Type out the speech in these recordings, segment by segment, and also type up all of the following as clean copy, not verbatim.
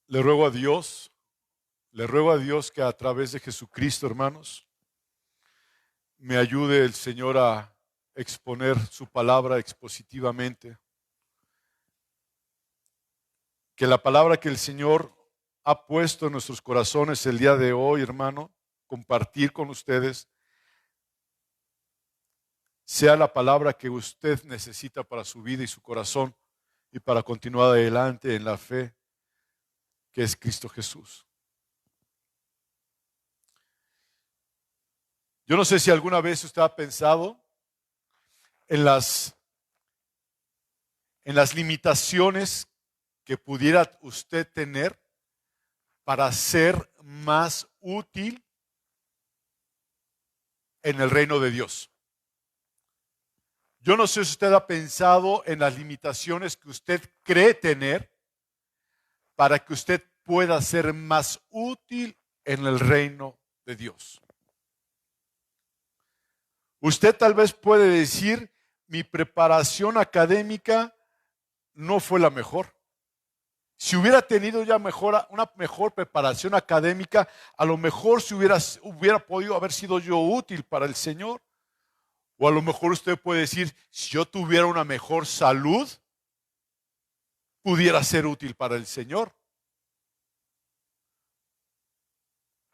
Le ruego a Dios, le ruego a Dios que a través de Jesucristo, hermanos, me ayude el Señor a exponer su palabra expositivamente. Que la palabra que el Señor ha puesto en nuestros corazones el día de hoy, hermano, compartir con ustedes, sea la palabra que usted necesita para su vida y su corazón y para continuar adelante en la fe que es Cristo Jesús. Yo no sé si alguna vez usted ha pensado en las limitaciones que pudiera usted tener para ser más útil en el reino de Dios. Yo no sé si usted ha pensado en las limitaciones que usted cree tener para que usted pueda ser más útil en el reino de Dios. Usted tal vez puede decir, mi preparación académica no fue la mejor. Si hubiera tenido ya una mejor preparación académica, a lo mejor hubiera podido haber sido yo útil para el Señor. O a lo mejor usted puede decir, si yo tuviera una mejor salud, pudiera ser útil para el Señor.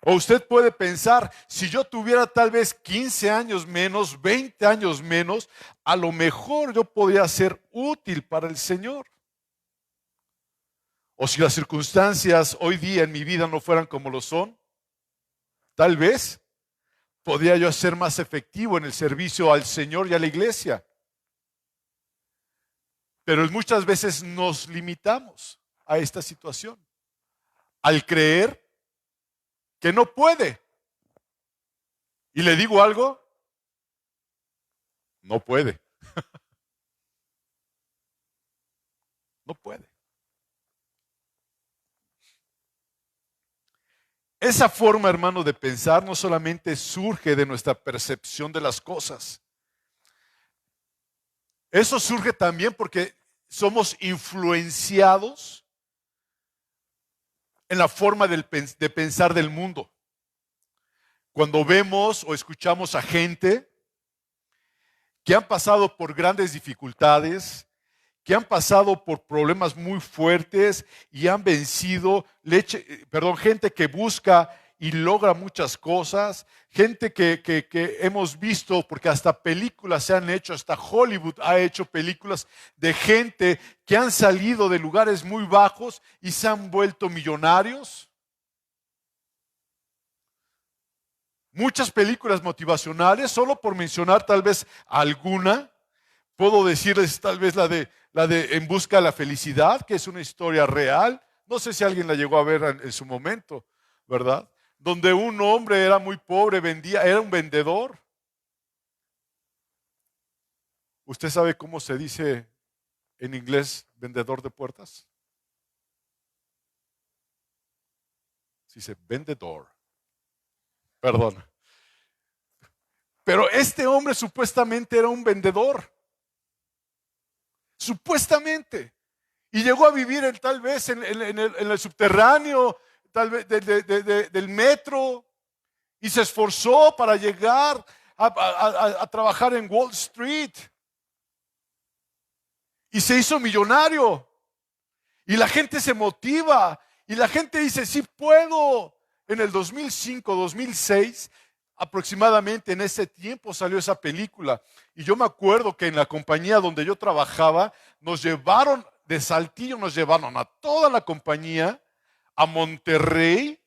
O usted puede pensar, si yo tuviera tal vez 15 años menos, 20 años menos, a lo mejor yo podría ser útil para el Señor. O si las circunstancias hoy día en mi vida no fueran como lo son, tal vez podría yo ser más efectivo en el servicio al Señor y a la iglesia. Pero muchas veces nos limitamos a esta situación, al creer que no puede. Y le digo algo, no puede. No puede. Esa forma, hermano, de pensar no solamente surge de nuestra percepción de las cosas. Eso surge también porque somos influenciados en la forma de pensar del mundo. Cuando vemos o escuchamos a gente que han pasado por grandes dificultades, que han pasado por problemas muy fuertes y han vencido, gente que busca y logra muchas cosas, gente que hemos visto, porque hasta películas se han hecho, hasta Hollywood ha hecho películas de gente que han salido de lugares muy bajos y se han vuelto millonarios. Muchas películas motivacionales, solo por mencionar tal vez alguna, puedo decirles tal vez la de En busca de la felicidad, que es una historia real. No sé si alguien la llegó a ver en su momento, ¿verdad? Donde un hombre era muy pobre, era un vendedor. ¿Usted sabe cómo se dice en inglés vendedor de puertas? Se dice vendedor. Perdón. Pero este hombre supuestamente era un vendedor. Supuestamente. Y llegó a vivir tal vez en el subterráneo, tal vez del metro, y se esforzó para llegar a trabajar en Wall Street. Y se hizo millonario. Y la gente se motiva. Y la gente dice, sí puedo. En el 2005, 2006, aproximadamente en ese tiempo salió esa película. Y yo me acuerdo que en la compañía donde yo trabajaba, nos llevaron de Saltillo, nos llevaron a toda la compañía a Monterrey,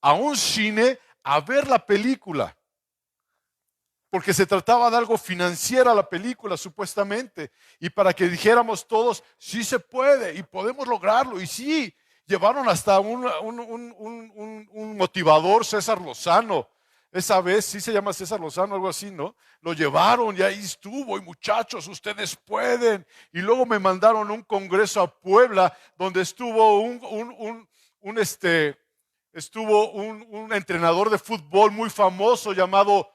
a un cine, a ver la película. Porque se trataba de algo financiera la película, supuestamente. Y para que dijéramos todos, sí se puede y podemos lograrlo. Y sí, llevaron hasta un motivador, César Lozano. Esa vez, sí se llama César Lozano, algo así, ¿no? Lo llevaron y ahí estuvo. Y muchachos, ustedes pueden. Y luego me mandaron a un congreso a Puebla, donde estuvo un entrenador de fútbol muy famoso llamado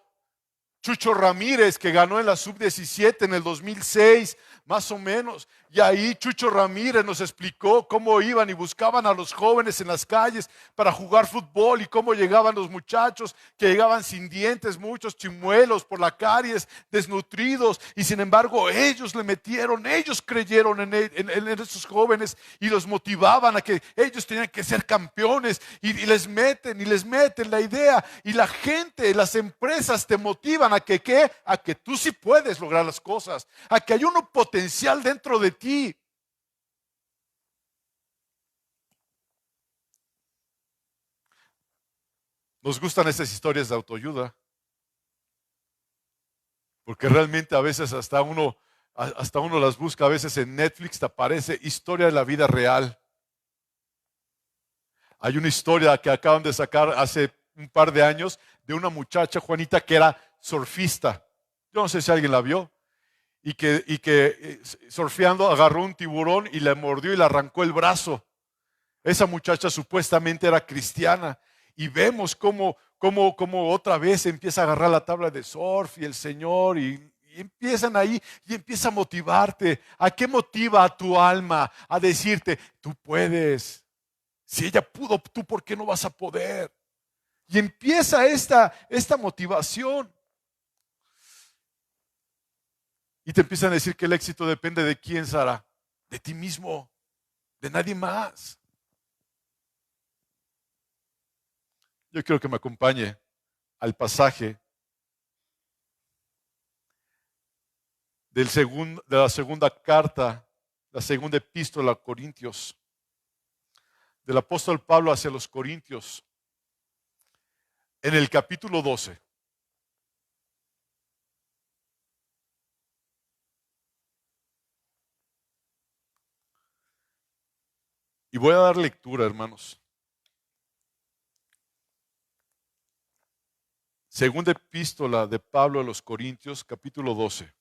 Chucho Ramírez, que ganó en la sub-17 en el 2006, más o menos. Y ahí Chucho Ramírez nos explicó cómo iban y buscaban a los jóvenes en las calles para jugar fútbol y cómo llegaban los muchachos que llegaban sin dientes, muchos chimuelos por la caries, desnutridos. Y sin embargo ellos le metieron, ellos creyeron en esos jóvenes y los motivaban a que ellos tenían que ser campeones. Y les meten la idea. Y la gente, las empresas te motivan a que ¿qué? A que tú sí puedes lograr las cosas, a que hay un potencial dentro de ti. Nos gustan esas historias de autoayuda, porque realmente a veces hasta uno las busca, a veces en Netflix te aparece historia de la vida real. Hay una historia que acaban de sacar hace un par de años de una muchacha, Juanita, que era surfista. Yo no sé si alguien la vio. Y que surfeando agarró un tiburón y le mordió y le arrancó el brazo. Esa muchacha supuestamente era cristiana. Y vemos cómo otra vez empieza a agarrar la tabla de surf y el Señor y empiezan ahí y empieza a motivarte. ¿A qué motiva a tu alma? A decirte, tú puedes. Si ella pudo, ¿tú por qué no vas a poder? Y empieza esta motivación. Y te empiezan a decir que el éxito depende de quién, Sara. De ti mismo, de nadie más. Yo quiero que me acompañe al pasaje de la segunda carta, la segunda epístola a Corintios, del apóstol Pablo hacia los Corintios, en el capítulo 12. Y voy a dar lectura, hermanos. Segunda epístola de Pablo a los Corintios, capítulo 12.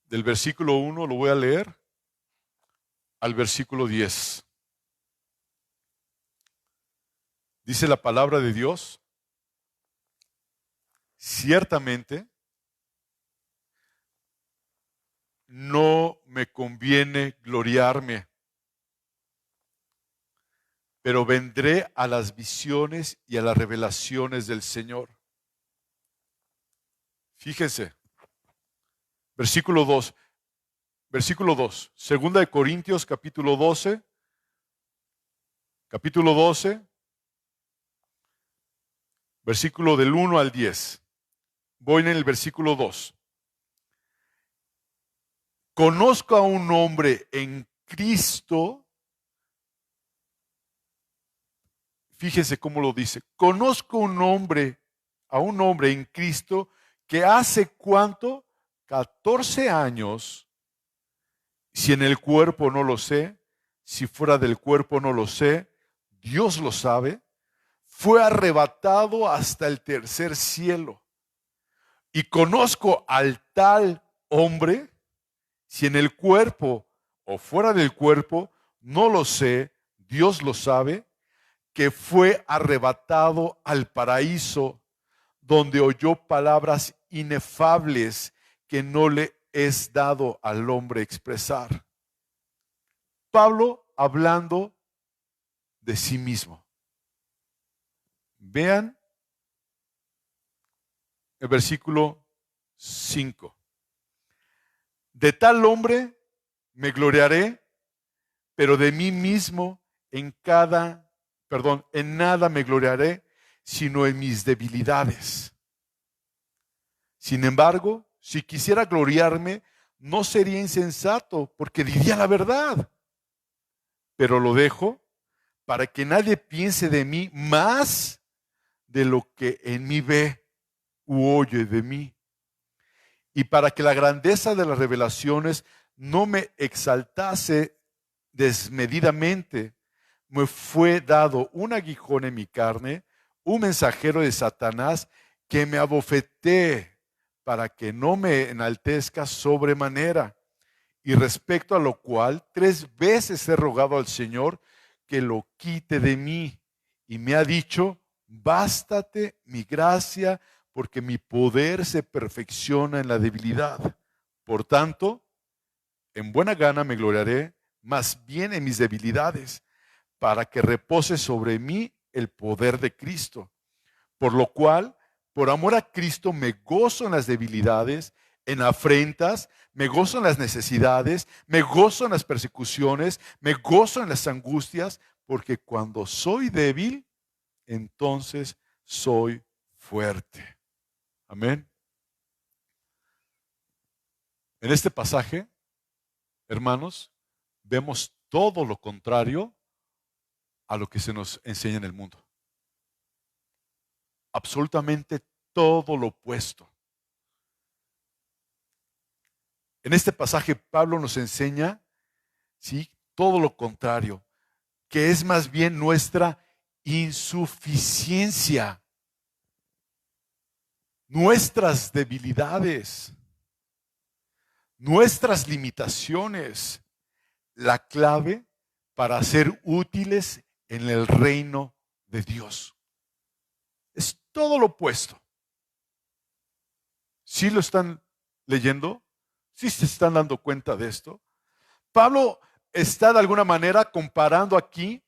Del versículo 1 lo voy a leer al versículo 10. Dice la palabra de Dios: ciertamente no me conviene gloriarme, pero vendré a las visiones y a las revelaciones del Señor. Fíjense, versículo 2, segunda de Corintios capítulo 12, versículo del 1 al 10. Voy en el versículo 2. Conozco a un hombre en Cristo. Fíjese cómo lo dice. Conozco a un hombre en Cristo que hace ¿cuánto? 14 años, si en el cuerpo no lo sé, si fuera del cuerpo no lo sé, Dios lo sabe, fue arrebatado hasta el tercer cielo. Y conozco al tal hombre, si en el cuerpo o fuera del cuerpo, no lo sé, Dios lo sabe, que fue arrebatado al paraíso, donde oyó palabras inefables que no le es dado al hombre expresar. Pablo hablando de sí mismo. Vean el versículo 5. De tal hombre me gloriaré, pero de mí mismo en nada me gloriaré, sino en mis debilidades. Sin embargo, si quisiera gloriarme, no sería insensato, porque diría la verdad. Pero lo dejo para que nadie piense de mí más de lo que en mí ve u oye de mí. Y para que la grandeza de las revelaciones no me exaltase desmedidamente, me fue dado un aguijón en mi carne, un mensajero de Satanás que me abofetee para que no me enaltezca sobremanera. Y respecto a lo cual 3 veces he rogado al Señor que lo quite de mí. Y me ha dicho: bástate mi gracia, porque mi poder se perfecciona en la debilidad. Por tanto, en buena gana me gloriaré más bien en mis debilidades, para que repose sobre mí el poder de Cristo. Por lo cual, por amor a Cristo, me gozo en las debilidades, en afrentas, me gozo en las necesidades, me gozo en las persecuciones, me gozo en las angustias, porque cuando soy débil, entonces soy fuerte. Amén. En este pasaje, hermanos, vemos todo lo contrario a lo que se nos enseña en el mundo. Absolutamente todo lo opuesto. En este pasaje Pablo nos enseña, ¿sí?, todo lo contrario, que es más bien nuestra insuficiencia, nuestras debilidades, nuestras limitaciones, la clave para ser útiles en el reino de Dios. Es todo lo opuesto. ¿Sí lo están leyendo? ¿Sí se están dando cuenta de esto? Pablo está de alguna manera comparando aquí,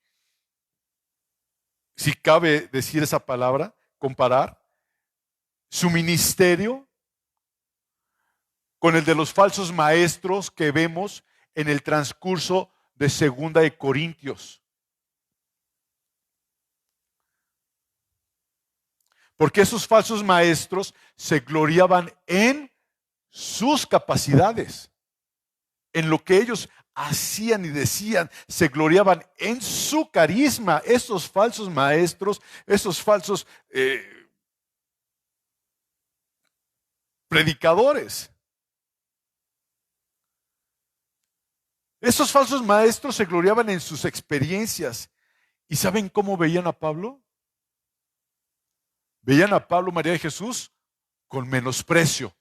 si cabe decir esa palabra, comparar su ministerio con el de los falsos maestros que vemos en el transcurso de 2 Corintios. Porque esos falsos maestros se gloriaban en sus capacidades, en lo que ellos hacían y decían, se gloriaban en su carisma. Esos falsos maestros, esos falsos predicadores. Esos falsos maestros se gloriaban en sus experiencias. ¿Y saben cómo veían a Pablo? Veían a Pablo, María y Jesús con menosprecio.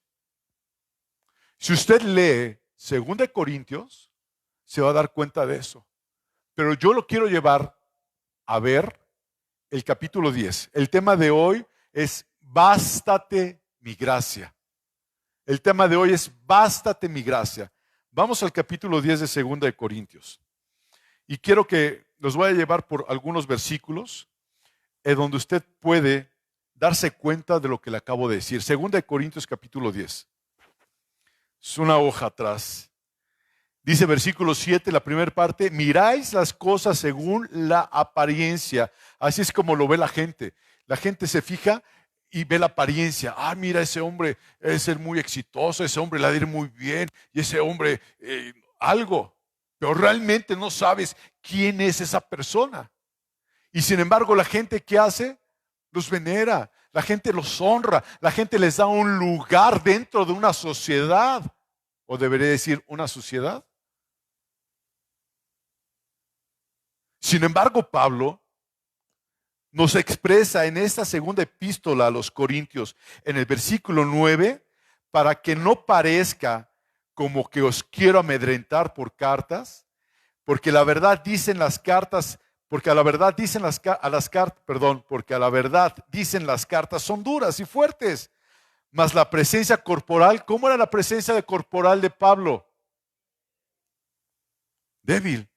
Si usted lee 2 Corintios, se va a dar cuenta de eso. Pero yo lo quiero llevar a ver el capítulo 10. El tema de hoy es bástate mi gracia. El tema de hoy es bástate mi gracia. Vamos al capítulo 10 de 2 Corintios. Y quiero que los voy a llevar por algunos versículos donde usted puede darse cuenta de lo que le acabo de decir. 2 Corintios capítulo 10. Es una hoja atrás. Dice versículo 7, la primera parte: miráis las cosas según la apariencia. Así es como lo ve la gente. La gente se fija y ve la apariencia. Ah, mira, ese hombre es ser muy exitoso, ese hombre le va a ir muy bien, y ese hombre algo. Pero realmente no sabes quién es esa persona. Y sin embargo, la gente, ¿qué hace? Los venera, la gente los honra, la gente les da un lugar dentro de una sociedad. ¿O debería decir una sociedad? Sin embargo, Pablo nos expresa en esta segunda epístola a los Corintios, en el versículo 9, para que no parezca como que os quiero amedrentar por cartas, porque la verdad dicen las cartas, porque a la verdad dicen porque a la verdad dicen las cartas son duras y fuertes, mas la presencia corporal, ¿cómo era la presencia corporal de Pablo? Débil.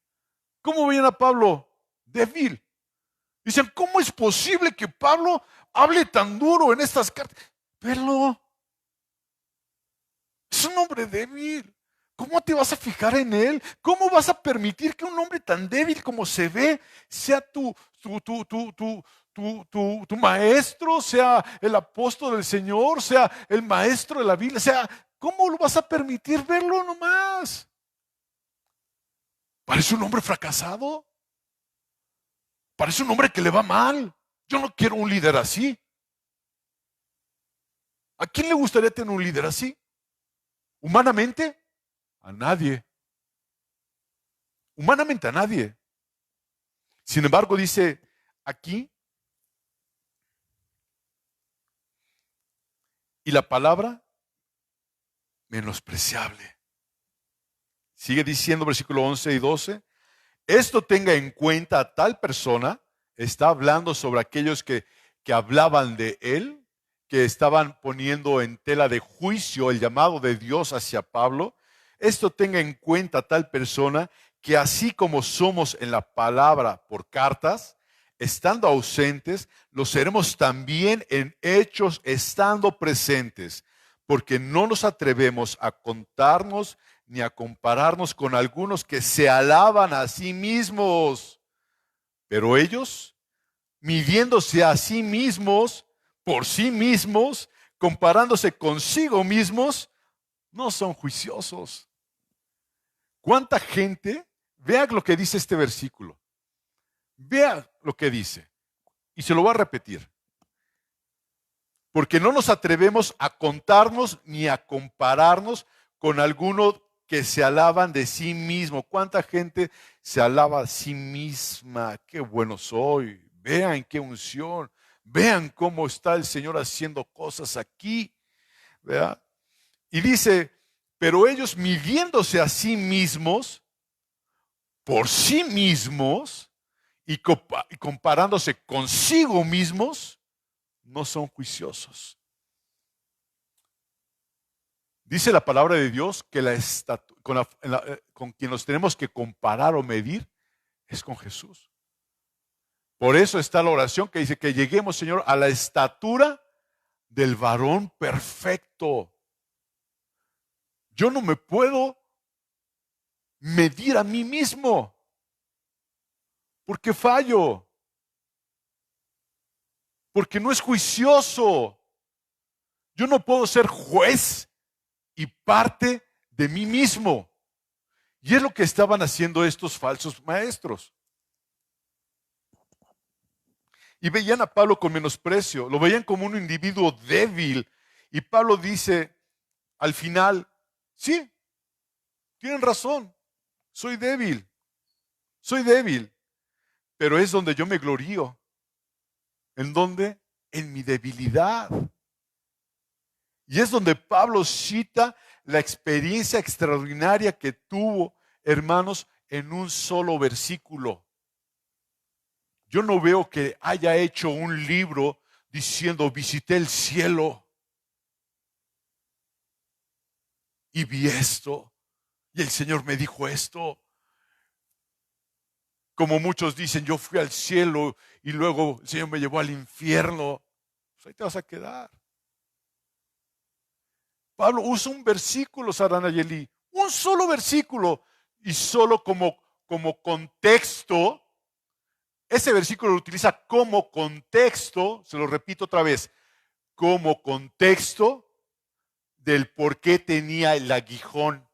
¿Cómo veían a Pablo? Débil. Dicen, ¿cómo es posible que Pablo hable tan duro en estas cartas? Pero es un hombre débil. ¿Cómo te vas a fijar en él? ¿Cómo vas a permitir que un hombre tan débil como se ve sea tu maestro, sea el apóstol del Señor, sea el maestro de la Biblia? ¿Cómo lo vas a permitir verlo nomás? Parece un hombre fracasado. Parece un hombre que le va mal. Yo no quiero un líder así. ¿A quién le gustaría tener un líder así? ¿Humanamente? A nadie. Humanamente a nadie. Sin embargo, dice aquí, y la palabra menospreciable. Sigue diciendo versículo 11 y 12. Esto tenga en cuenta a tal persona, está hablando sobre aquellos que hablaban de él, que estaban poniendo en tela de juicio el llamado de Dios hacia Pablo, esto tenga en cuenta tal persona que así como somos en la palabra por cartas, estando ausentes, lo seremos también en hechos estando presentes, porque no nos atrevemos a contarnos ni a compararnos con algunos que se alaban a sí mismos. Pero ellos, midiéndose a sí mismos, por sí mismos, comparándose consigo mismos, no son juiciosos. ¿Cuánta gente? Vea lo que dice este versículo. Vea lo que dice. Y se lo voy a repetir. Porque no nos atrevemos a contarnos ni a compararnos con alguno que se alaban de sí mismo. ¿Cuánta gente se alaba a sí misma? Qué bueno soy. Vean qué unción. Vean cómo está el Señor haciendo cosas aquí. ¿Verdad? Y dice, pero ellos midiéndose a sí mismos, por sí mismos, y comparándose consigo mismos, no son juiciosos. Dice la palabra de Dios que con quien nos tenemos que comparar o medir es con Jesús. Por eso está la oración que dice que lleguemos, Señor, a la estatura del varón perfecto. Yo no me puedo medir a mí mismo porque fallo, porque no es juicioso. Yo no puedo ser juez y parte de mí mismo. Y es lo que estaban haciendo estos falsos maestros. Y veían a Pablo con menosprecio, lo veían como un individuo débil. Y Pablo dice al final, sí, tienen razón, soy débil, pero es donde yo me glorío. ¿En dónde? En mi debilidad. Y es donde Pablo cita la experiencia extraordinaria que tuvo, hermanos, en un solo versículo. Yo no veo que haya hecho un libro diciendo, visité el cielo y vi esto, y el Señor me dijo esto. Como muchos dicen, yo fui al cielo y luego el Señor me llevó al infierno. Pues ahí te vas a quedar. Pablo usa un versículo, Sara Nayeli, un solo versículo, y solo como contexto. Ese versículo lo utiliza como contexto, se lo repito otra vez, como contexto del por qué tenía el aguijón.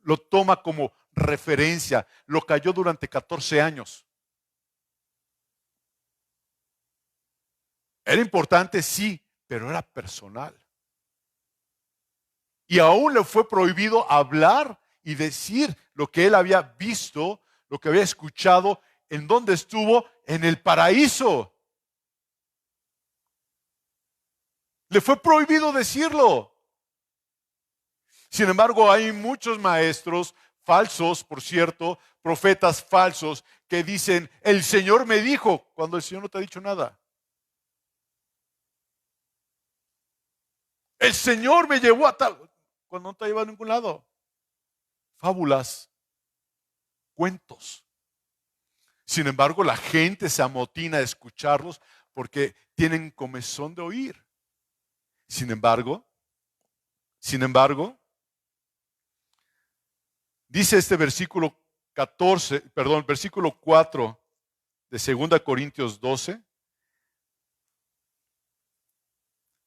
Lo toma como referencia, lo cayó durante 14 años. Era importante, sí, pero era personal. Y aún le fue prohibido hablar y decir lo que él había visto, lo que había escuchado, en donde estuvo, en el paraíso. Le fue prohibido decirlo. Sin embargo, hay muchos maestros falsos, por cierto, profetas falsos, que dicen, el Señor me dijo, cuando el Señor no te ha dicho nada. El Señor me llevó a tal, cuando no te ha llevado a ningún lado. Fábulas, cuentos. Sin embargo, la gente se amotina a escucharlos porque tienen comezón de oír. Sin embargo, dice este versículo 4 de 2 Corintios 12,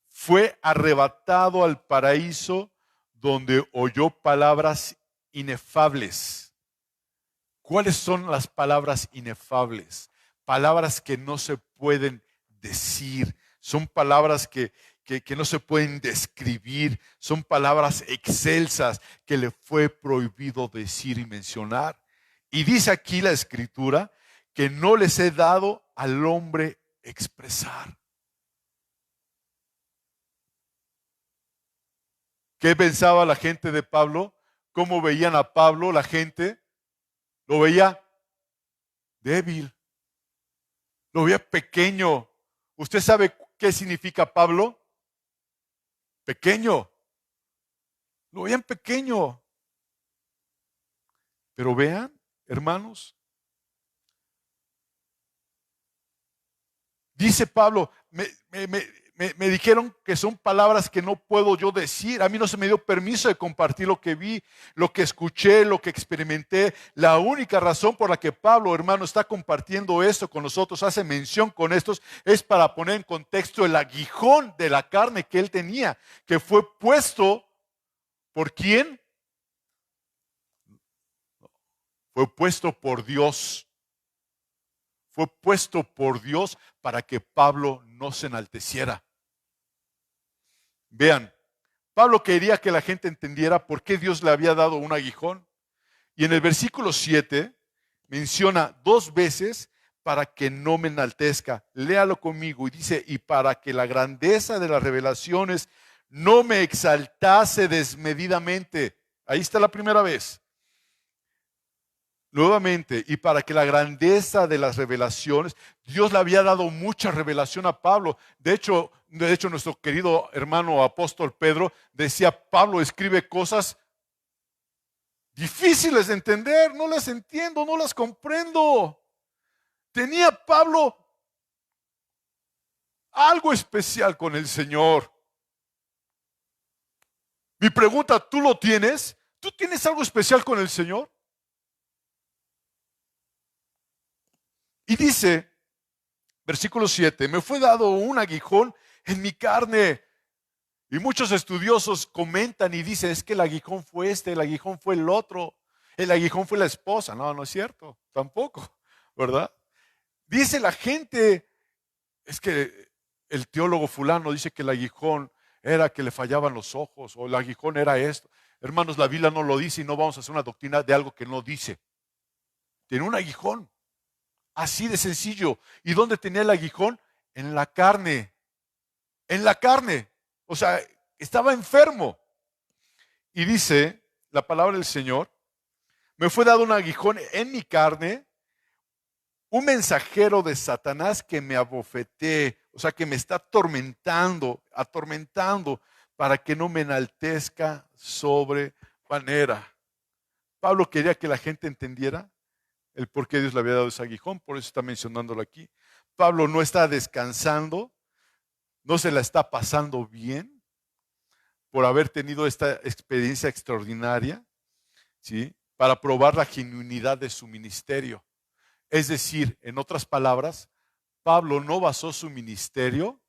fue arrebatado al paraíso donde oyó palabras inefables. ¿Cuáles son las palabras inefables? Palabras que no se pueden decir. Son palabras que no se pueden describir. Son palabras excelsas que le fue prohibido decir y mencionar. Y dice aquí la Escritura que no les he dado al hombre expresar. ¿Qué pensaba la gente de Pablo? ¿Cómo veían a Pablo la gente? Lo veía débil, lo veía pequeño. Usted sabe ¿qué significa Pablo? Pequeño. Lo veían pequeño. Pero vean, hermanos, dice Pablo, me dijeron que son palabras que no puedo yo decir. A mí no se me dio permiso de compartir lo que vi, lo que escuché, lo que experimenté. La única razón por la que Pablo, hermano, está compartiendo esto con nosotros, hace mención con estos, es para poner en contexto el aguijón de la carne que él tenía, que fue puesto ¿por quién? Fue puesto por Dios. Fue puesto por Dios para que Pablo no se enalteciera. Vean, Pablo quería que la gente entendiera por qué Dios le había dado un aguijón. Y en el versículo 7 menciona 2 veces para que no me enaltezca. Léalo conmigo y dice, y para que la grandeza de las revelaciones no me exaltase desmedidamente. Ahí está la primera vez. Nuevamente, y para que la grandeza de las revelaciones, Dios le había dado mucha revelación a Pablo. De hecho, nuestro querido hermano apóstol Pedro decía, Pablo escribe cosas difíciles de entender, no las entiendo, no las comprendo. Tenía Pablo algo especial con el Señor. Mi pregunta, ¿tú lo tienes? ¿Tú tienes algo especial con el Señor? Y dice, versículo 7, me fue dado un aguijón en mi carne. Y muchos estudiosos comentan y dicen, es que el aguijón fue este, el aguijón fue el otro, el aguijón fue la esposa. No, no es cierto, tampoco, ¿verdad? Dice la gente, es que el teólogo fulano dice que el aguijón era que le fallaban los ojos, o el aguijón era esto. Hermanos, la Biblia no lo dice y no vamos a hacer una doctrina de algo que no dice. Tiene un aguijón. Así de sencillo. ¿Y dónde tenía el aguijón? En la carne. En la carne. O sea, estaba enfermo. Y dice la palabra del Señor, me fue dado un aguijón en mi carne, un mensajero de Satanás que me abofetee, o sea, que me está atormentando para que no me enaltezca sobre manera. Pablo quería que la gente entendiera el por qué Dios le había dado ese aguijón, por eso está mencionándolo aquí. Pablo no está descansando, no se la está pasando bien por haber tenido esta experiencia extraordinaria, ¿sí? Para probar la genuinidad de su ministerio. Es decir, en otras palabras, Pablo no basó su ministerio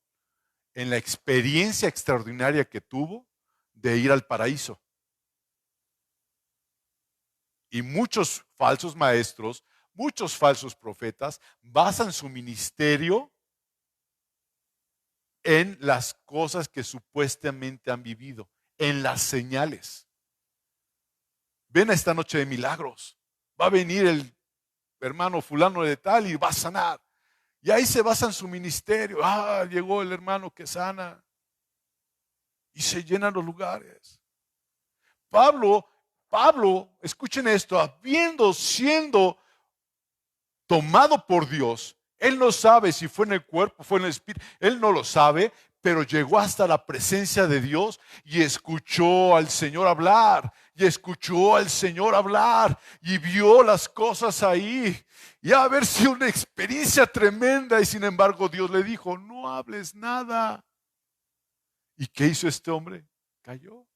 en la experiencia extraordinaria que tuvo de ir al paraíso. Y muchos falsos maestros, muchos falsos profetas basan su ministerio en las cosas que supuestamente han vivido, en las señales. Ven a esta noche de milagros. Va a venir el hermano fulano de tal y va a sanar. Y ahí se basa en su ministerio. Ah, llegó el hermano que sana. Y se llenan los lugares. Pablo, escuchen esto, siendo tomado por Dios, él no sabe si fue en el cuerpo, fue en el espíritu, él no lo sabe, pero llegó hasta la presencia de Dios y escuchó al Señor hablar, y vio las cosas ahí, y a ver si una experiencia tremenda, y sin embargo Dios le dijo, no hables nada. ¿Y qué hizo este hombre? Cayó.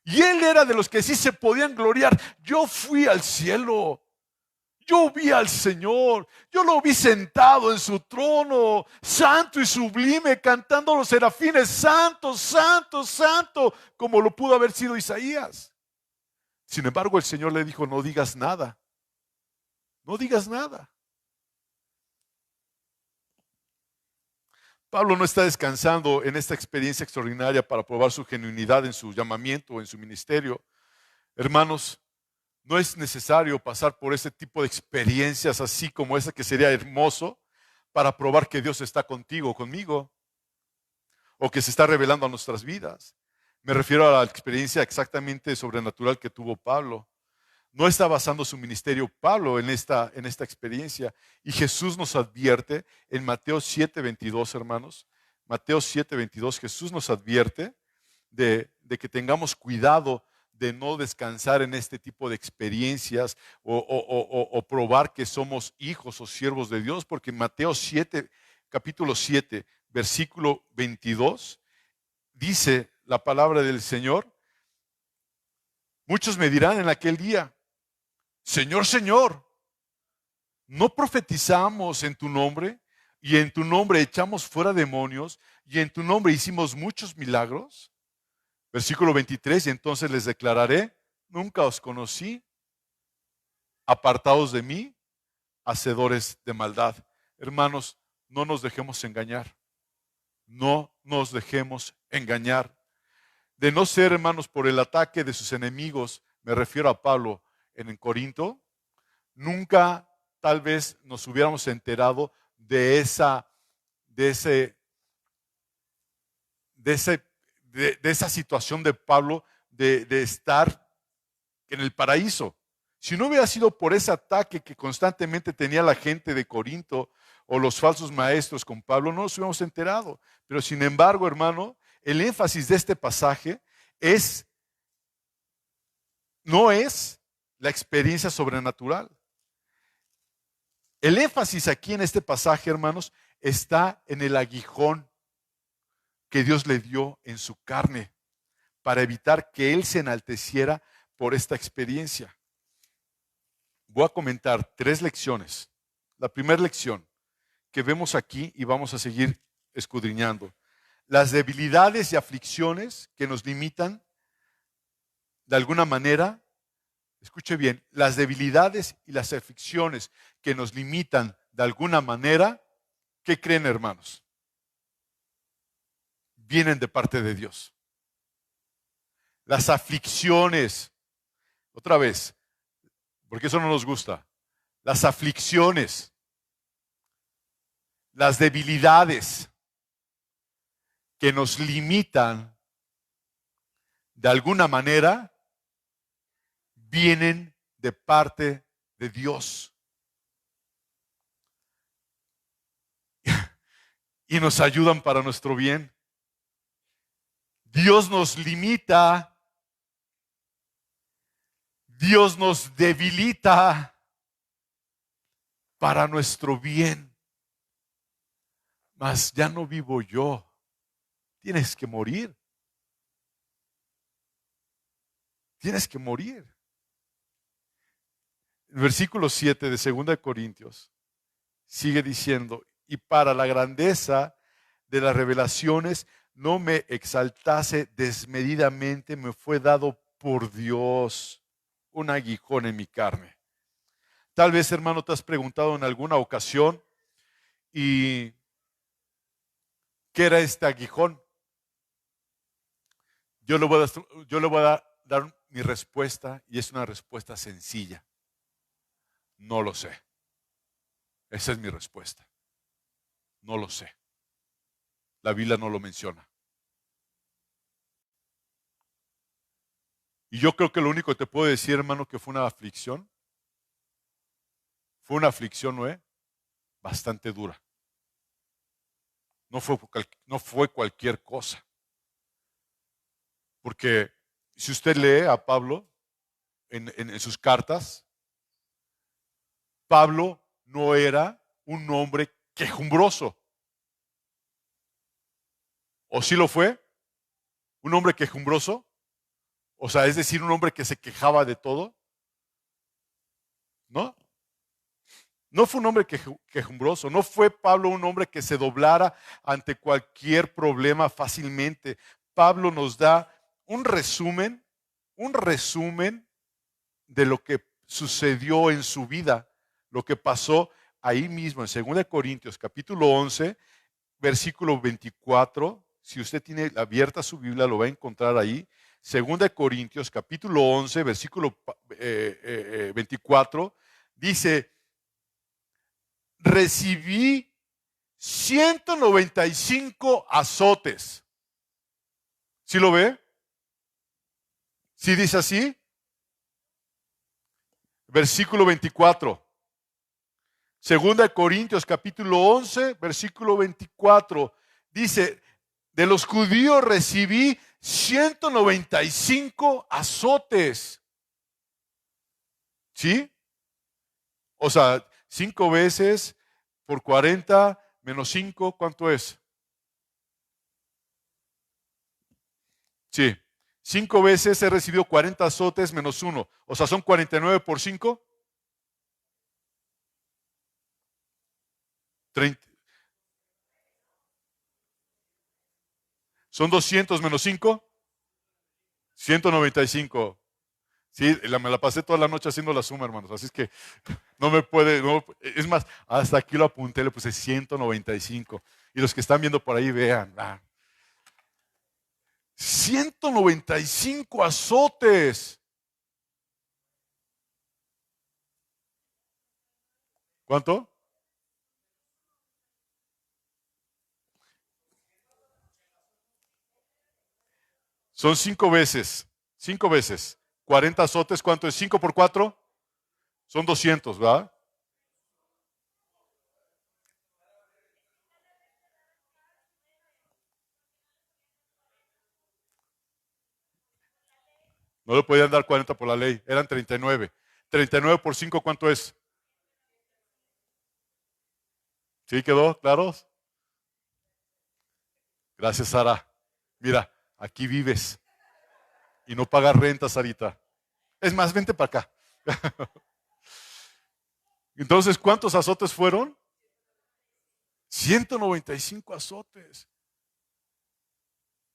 Y él era de los que sí se podían gloriar. Yo fui al cielo. Yo vi al Señor. Yo lo vi sentado en su trono, santo y sublime, cantando los serafines, santo, santo, santo, como lo pudo haber sido Isaías. Sin embargo, el Señor le dijo, no digas nada. No digas nada. Pablo no está descansando en esta experiencia extraordinaria para probar su genuinidad en su llamamiento o en su ministerio. Hermanos, no es necesario pasar por ese tipo de experiencias así como esa que sería hermoso para probar que Dios está contigo o conmigo o que se está revelando a nuestras vidas. Me refiero a la experiencia exactamente sobrenatural que tuvo Pablo. No está basando su ministerio Pablo en esta experiencia. Y Jesús nos advierte en Mateo 7:22, hermanos. Mateo 7:22, Jesús nos advierte de que tengamos cuidado de no descansar en este tipo de experiencias o probar que somos hijos o siervos de Dios, porque en Mateo 7, capítulo 7, versículo 22, dice la palabra del Señor: muchos me dirán en aquel día, Señor, Señor, ¿no profetizamos en tu nombre? Y en tu nombre echamos fuera demonios, y en tu nombre hicimos muchos milagros. Versículo 23, y entonces les declararé, nunca os conocí, apartados de mí, hacedores de maldad. Hermanos, no nos dejemos engañar. No nos dejemos engañar. De no ser, hermanos, por el ataque de sus enemigos, me refiero a Pablo en Corinto, nunca tal vez nos hubiéramos enterado de esa situación de Pablo de estar en el paraíso. Si no hubiera sido por ese ataque que constantemente tenía la gente de Corinto o los falsos maestros con Pablo, no nos hubiéramos enterado. Pero sin embargo, hermano, el énfasis de este pasaje no es la experiencia sobrenatural. El énfasis aquí en este pasaje, hermanos, está en el aguijón que Dios le dio en su carne para evitar que él se enalteciera por esta experiencia. Voy a comentar 3 lecciones. La primera lección que vemos aquí y vamos a seguir escudriñando: las debilidades y aflicciones que nos limitan de alguna manera. Escuche bien, las debilidades y las aflicciones que nos limitan de alguna manera, ¿qué creen, hermanos? Vienen de parte de Dios. Las aflicciones, otra vez, porque eso no nos gusta, las aflicciones, las debilidades que nos limitan de alguna manera, vienen de parte de Dios. Y nos ayudan para nuestro bien. Dios nos limita, Dios nos debilita para nuestro bien. Mas ya no vivo yo, tienes que morir. Tienes que morir. El versículo 7 de 2 Corintios sigue diciendo: y para la grandeza de las revelaciones no me exaltase desmedidamente, me fue dado por Dios un aguijón en mi carne. Tal vez, hermano, te has preguntado en alguna ocasión, ¿y qué era este aguijón? Yo le voy a dar mi respuesta, y es una respuesta sencilla. No lo sé. Esa es mi respuesta. No lo sé. La Biblia no lo menciona. Y yo creo que lo único que te puedo decir, hermano, que fue una aflicción, Noé, bastante dura. No fue cualquier cosa. Porque si usted lee a Pablo en sus cartas, Pablo no era un hombre quejumbroso. ¿O sí lo fue? ¿Un hombre quejumbroso? O sea, es decir, un hombre que se quejaba de todo. ¿No? No fue un hombre quejumbroso. No fue Pablo un hombre que se doblara ante cualquier problema fácilmente. Pablo nos da un resumen de lo que sucedió en su vida, lo que pasó ahí mismo en 2 Corintios capítulo 11, versículo 24. Si usted tiene abierta su Biblia, lo va a encontrar ahí. 2 Corintios capítulo 11, versículo 24, dice: recibí 195 azotes. ¿Sí lo ve? ¿Sí dice así? Versículo 24. 2 Corintios capítulo 11, versículo 24. Dice, de los judíos recibí 195 azotes. ¿Sí? O sea, 5 veces por 40 menos 5, ¿cuánto es? Sí. 5 veces he recibido 40 azotes menos 1. O sea, son 49 por 5. 30. Son 200 menos 5. 195. Sí, me la pasé toda la noche haciendo la suma, hermanos. Así es que no me puede. No, es más, hasta aquí lo apunté, le puse 195. Y los que están viendo por ahí vean. 195 azotes. ¿Cuánto? Son 5 veces. 5 veces. 40 azotes, ¿cuánto es? 5 por 4. Son 200, ¿verdad? No le podían dar 40 por la ley. Eran 39. 39 por 5, ¿cuánto es? ¿Sí quedó? ¿Claro? Gracias, Sara. Mira, aquí vives y no pagas renta, Sarita. Es más, vente para acá. Entonces, ¿cuántos azotes fueron? 195 azotes.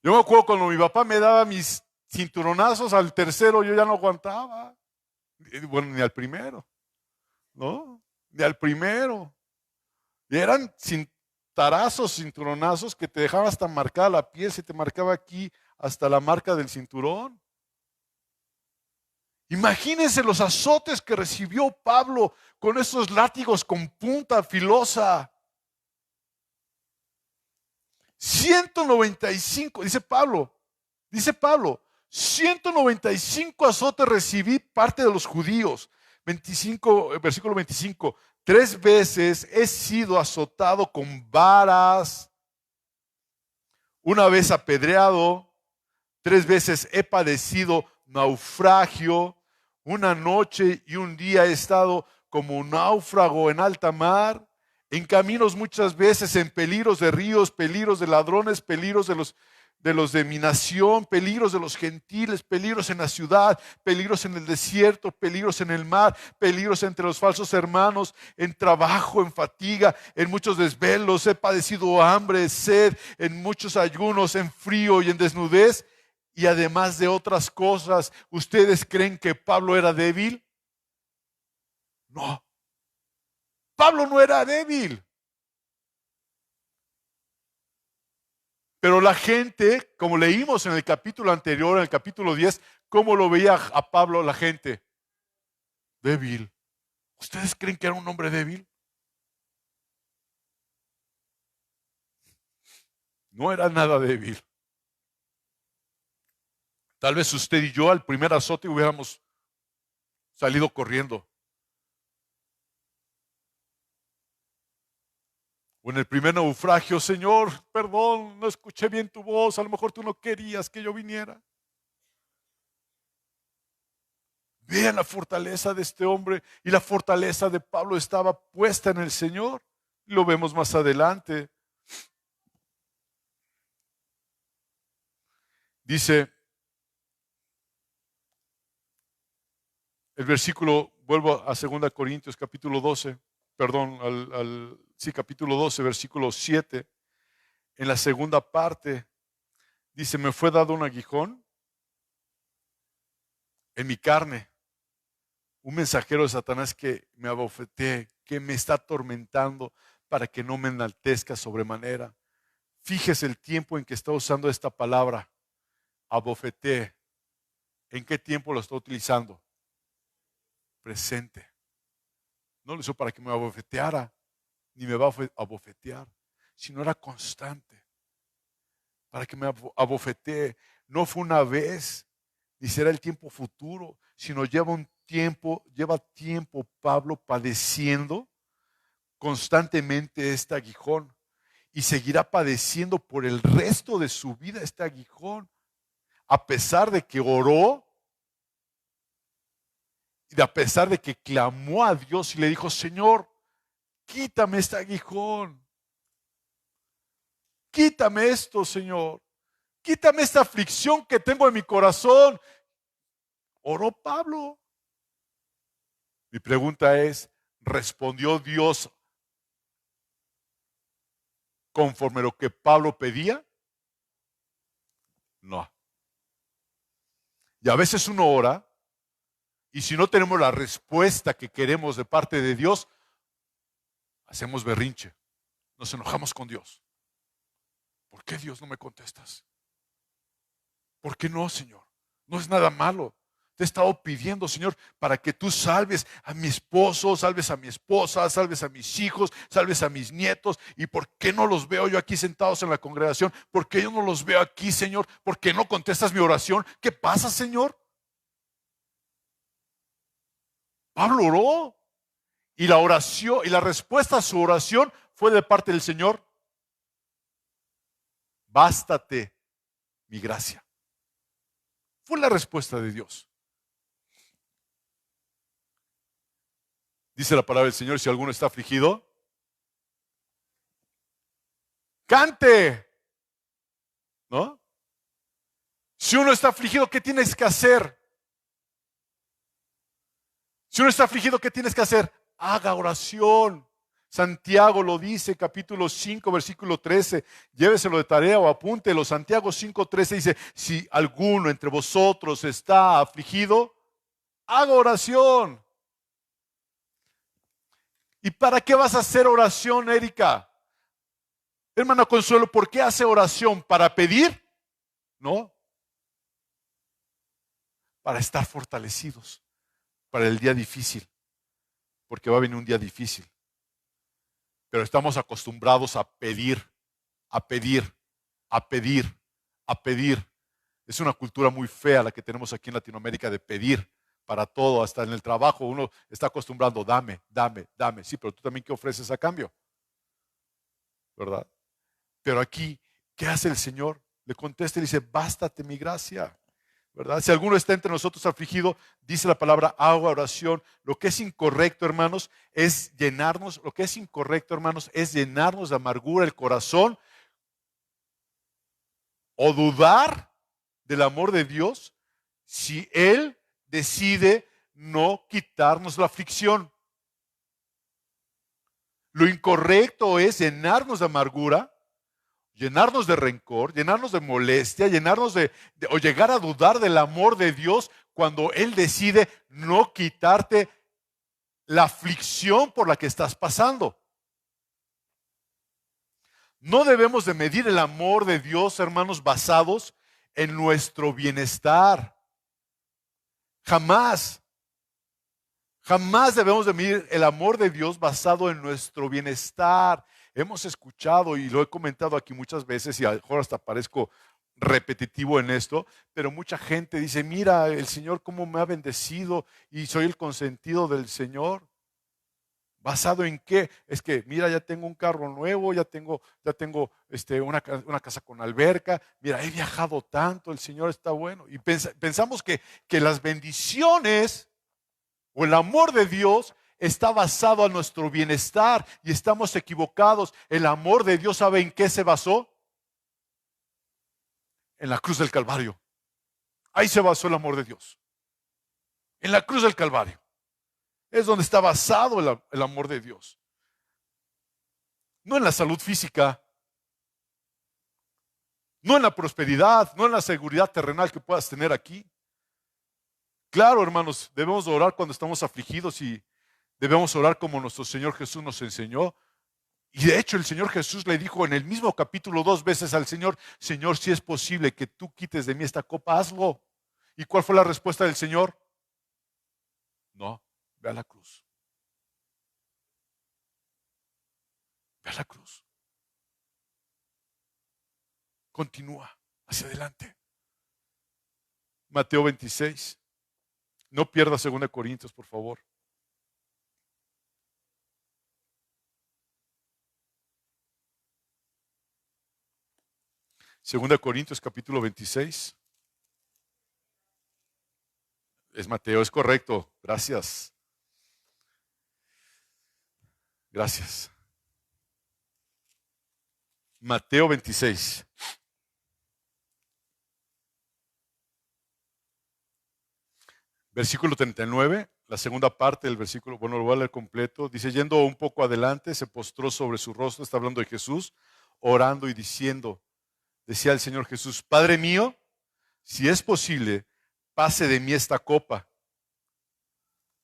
Yo me acuerdo cuando mi papá me daba mis cinturonazos al tercero, yo ya no aguantaba. Bueno, ni al primero, ¿no? Ni al primero. Y eran cintarazos, cinturonazos que te dejaban hasta marcada la piel, se te marcaba aquí hasta la marca del cinturón. Imagínense los azotes que recibió Pablo con esos látigos con punta filosa. 195, dice Pablo, 195 azotes recibí parte de los judíos. 25, versículo 25, 3 veces he sido azotado con varas, una vez apedreado, 3 veces he padecido naufragio, una noche y un día he estado como un náufrago en alta mar, en caminos muchas veces, en peligros de ríos, peligros de ladrones, peligros de mi nación, peligros de los gentiles, peligros en la ciudad, peligros en el desierto, peligros en el mar, peligros entre los falsos hermanos, en trabajo, en fatiga, en muchos desvelos, he padecido hambre, sed, en muchos ayunos, en frío y en desnudez. Y además de otras cosas, ¿ustedes creen que Pablo era débil? No, Pablo no era débil. Pero la gente, como leímos en el capítulo anterior, en el capítulo 10, ¿cómo lo veía a Pablo la gente? Débil. ¿Ustedes creen que era un hombre débil? No era nada débil. Tal vez usted y yo al primer azote hubiéramos salido corriendo. O en el primer naufragio, Señor, perdón, no escuché bien tu voz, a lo mejor tú no querías que yo viniera. Vean la fortaleza de este hombre y la fortaleza de Pablo estaba puesta en el Señor. Lo vemos más adelante. Dice el versículo, vuelvo a 2 Corintios capítulo 12, perdón, capítulo 12, versículo 7. En la segunda parte dice, me fue dado un aguijón en mi carne, un mensajero de Satanás que me abofetee, que me está atormentando para que no me enaltezca sobremanera. Fíjese el tiempo en que está usando esta palabra, abofetee. ¿En qué tiempo lo está utilizando? Presente. No lo hizo para que me abofeteara, ni me va a abofetear, sino era constante, para que me abofetee. No fue una vez, ni será el tiempo futuro, sino lleva tiempo Pablo padeciendo constantemente este aguijón. y seguirá padeciendo por el resto de su vida este aguijón, a pesar de que oró y a pesar de que clamó a Dios y le dijo: Señor, quítame este aguijón, quítame esto, Señor, quítame esta aflicción que tengo en mi corazón. Oró Pablo. Mi pregunta es, ¿respondió Dios conforme a lo que Pablo pedía? No. Y a veces uno ora y si no tenemos la respuesta que queremos de parte de Dios, hacemos berrinche, nos enojamos con Dios. ¿Por qué, Dios, no me contestas? ¿Por qué no, Señor? No es nada malo. Te he estado pidiendo, Señor, para que tú salves a mi esposo, salves a mi esposa, salves a mis hijos, salves a mis nietos. ¿Y por qué no los veo yo aquí sentados en la congregación? ¿Por qué yo no los veo aquí, Señor? ¿Por qué no contestas mi oración? ¿Qué pasa, Señor? Pablo oró y la oración y la respuesta a su oración fue de parte del Señor: bástate mi gracia. Fue la respuesta de Dios. Dice la palabra del Señor: si alguno está afligido, cante, ¿no? Si uno está afligido, ¿qué tienes que hacer? Si uno está afligido, ¿qué tienes que hacer? Haga oración. Santiago lo dice, capítulo 5, versículo 13. Lléveselo de tarea o apúntelo. Santiago 5:13 dice: si alguno entre vosotros está afligido, haga oración. ¿Y para qué vas a hacer oración, Erika? Hermana Consuelo, ¿por qué hace oración? ¿Para pedir? No. Para estar fortalecidos para el día difícil, porque va a venir un día difícil. Pero estamos acostumbrados a pedir, a pedir, a pedir, a pedir. Es una cultura muy fea la que tenemos aquí en Latinoamérica de pedir para todo, hasta en el trabajo uno está acostumbrado: dame, dame, dame. Sí, pero tú también, ¿qué ofreces a cambio? ¿Verdad? Pero aquí, ¿qué hace el Señor? Le contesta y le dice: bástate mi gracia. ¿Verdad? Si alguno está entre nosotros afligido, dice la palabra, haga oración. Lo que es incorrecto, hermanos, es llenarnos. Lo que es incorrecto, hermanos, es llenarnos de amargura el corazón o dudar del amor de Dios si Él decide no quitarnos la aflicción. Lo incorrecto es llenarnos de amargura, llenarnos de rencor, llenarnos de molestia, llenarnos o llegar a dudar del amor de Dios cuando Él decide no quitarte la aflicción por la que estás pasando. No debemos de medir el amor de Dios, hermanos, basados en nuestro bienestar. Jamás, jamás debemos de medir el amor de Dios basado en nuestro bienestar. Hemos escuchado y lo he comentado aquí muchas veces y a lo mejor hasta parezco repetitivo en esto, pero mucha gente dice: mira, el Señor cómo me ha bendecido y soy el consentido del Señor. ¿Basado en qué? Es que, mira, ya tengo un carro nuevo, ya tengo una casa con alberca, mira, he viajado tanto, el Señor está bueno. Y pensamos que las bendiciones o el amor de Dios está basado en nuestro bienestar y estamos equivocados. El amor de Dios, ¿sabe en qué se basó? En la cruz del Calvario. Ahí se basó el amor de Dios. En la cruz del Calvario. Es donde está basado el amor de Dios. No en la salud física, no en la prosperidad, no en la seguridad terrenal que puedas tener aquí. Claro, hermanos, debemos orar cuando estamos afligidos y debemos orar como nuestro Señor Jesús nos enseñó. Y de hecho el Señor Jesús le dijo en el mismo capítulo 2 veces al Señor: Señor, si es posible que tú quites de mí esta copa, hazlo. ¿Y cuál fue la respuesta del Señor? No, ve a la cruz. Ve a la cruz. Continúa hacia adelante. Mateo 26. No pierdas 2 Corintios, por favor. Segunda Corintios capítulo 26. Es Mateo, es correcto. Gracias. Gracias. Mateo 26. Versículo 39, la segunda parte del versículo, bueno, lo voy a leer completo. Dice, yendo un poco adelante, se postró sobre su rostro, está hablando de Jesús, orando y diciendo, decía el Señor Jesús, Padre mío, si es posible, pase de mí esta copa,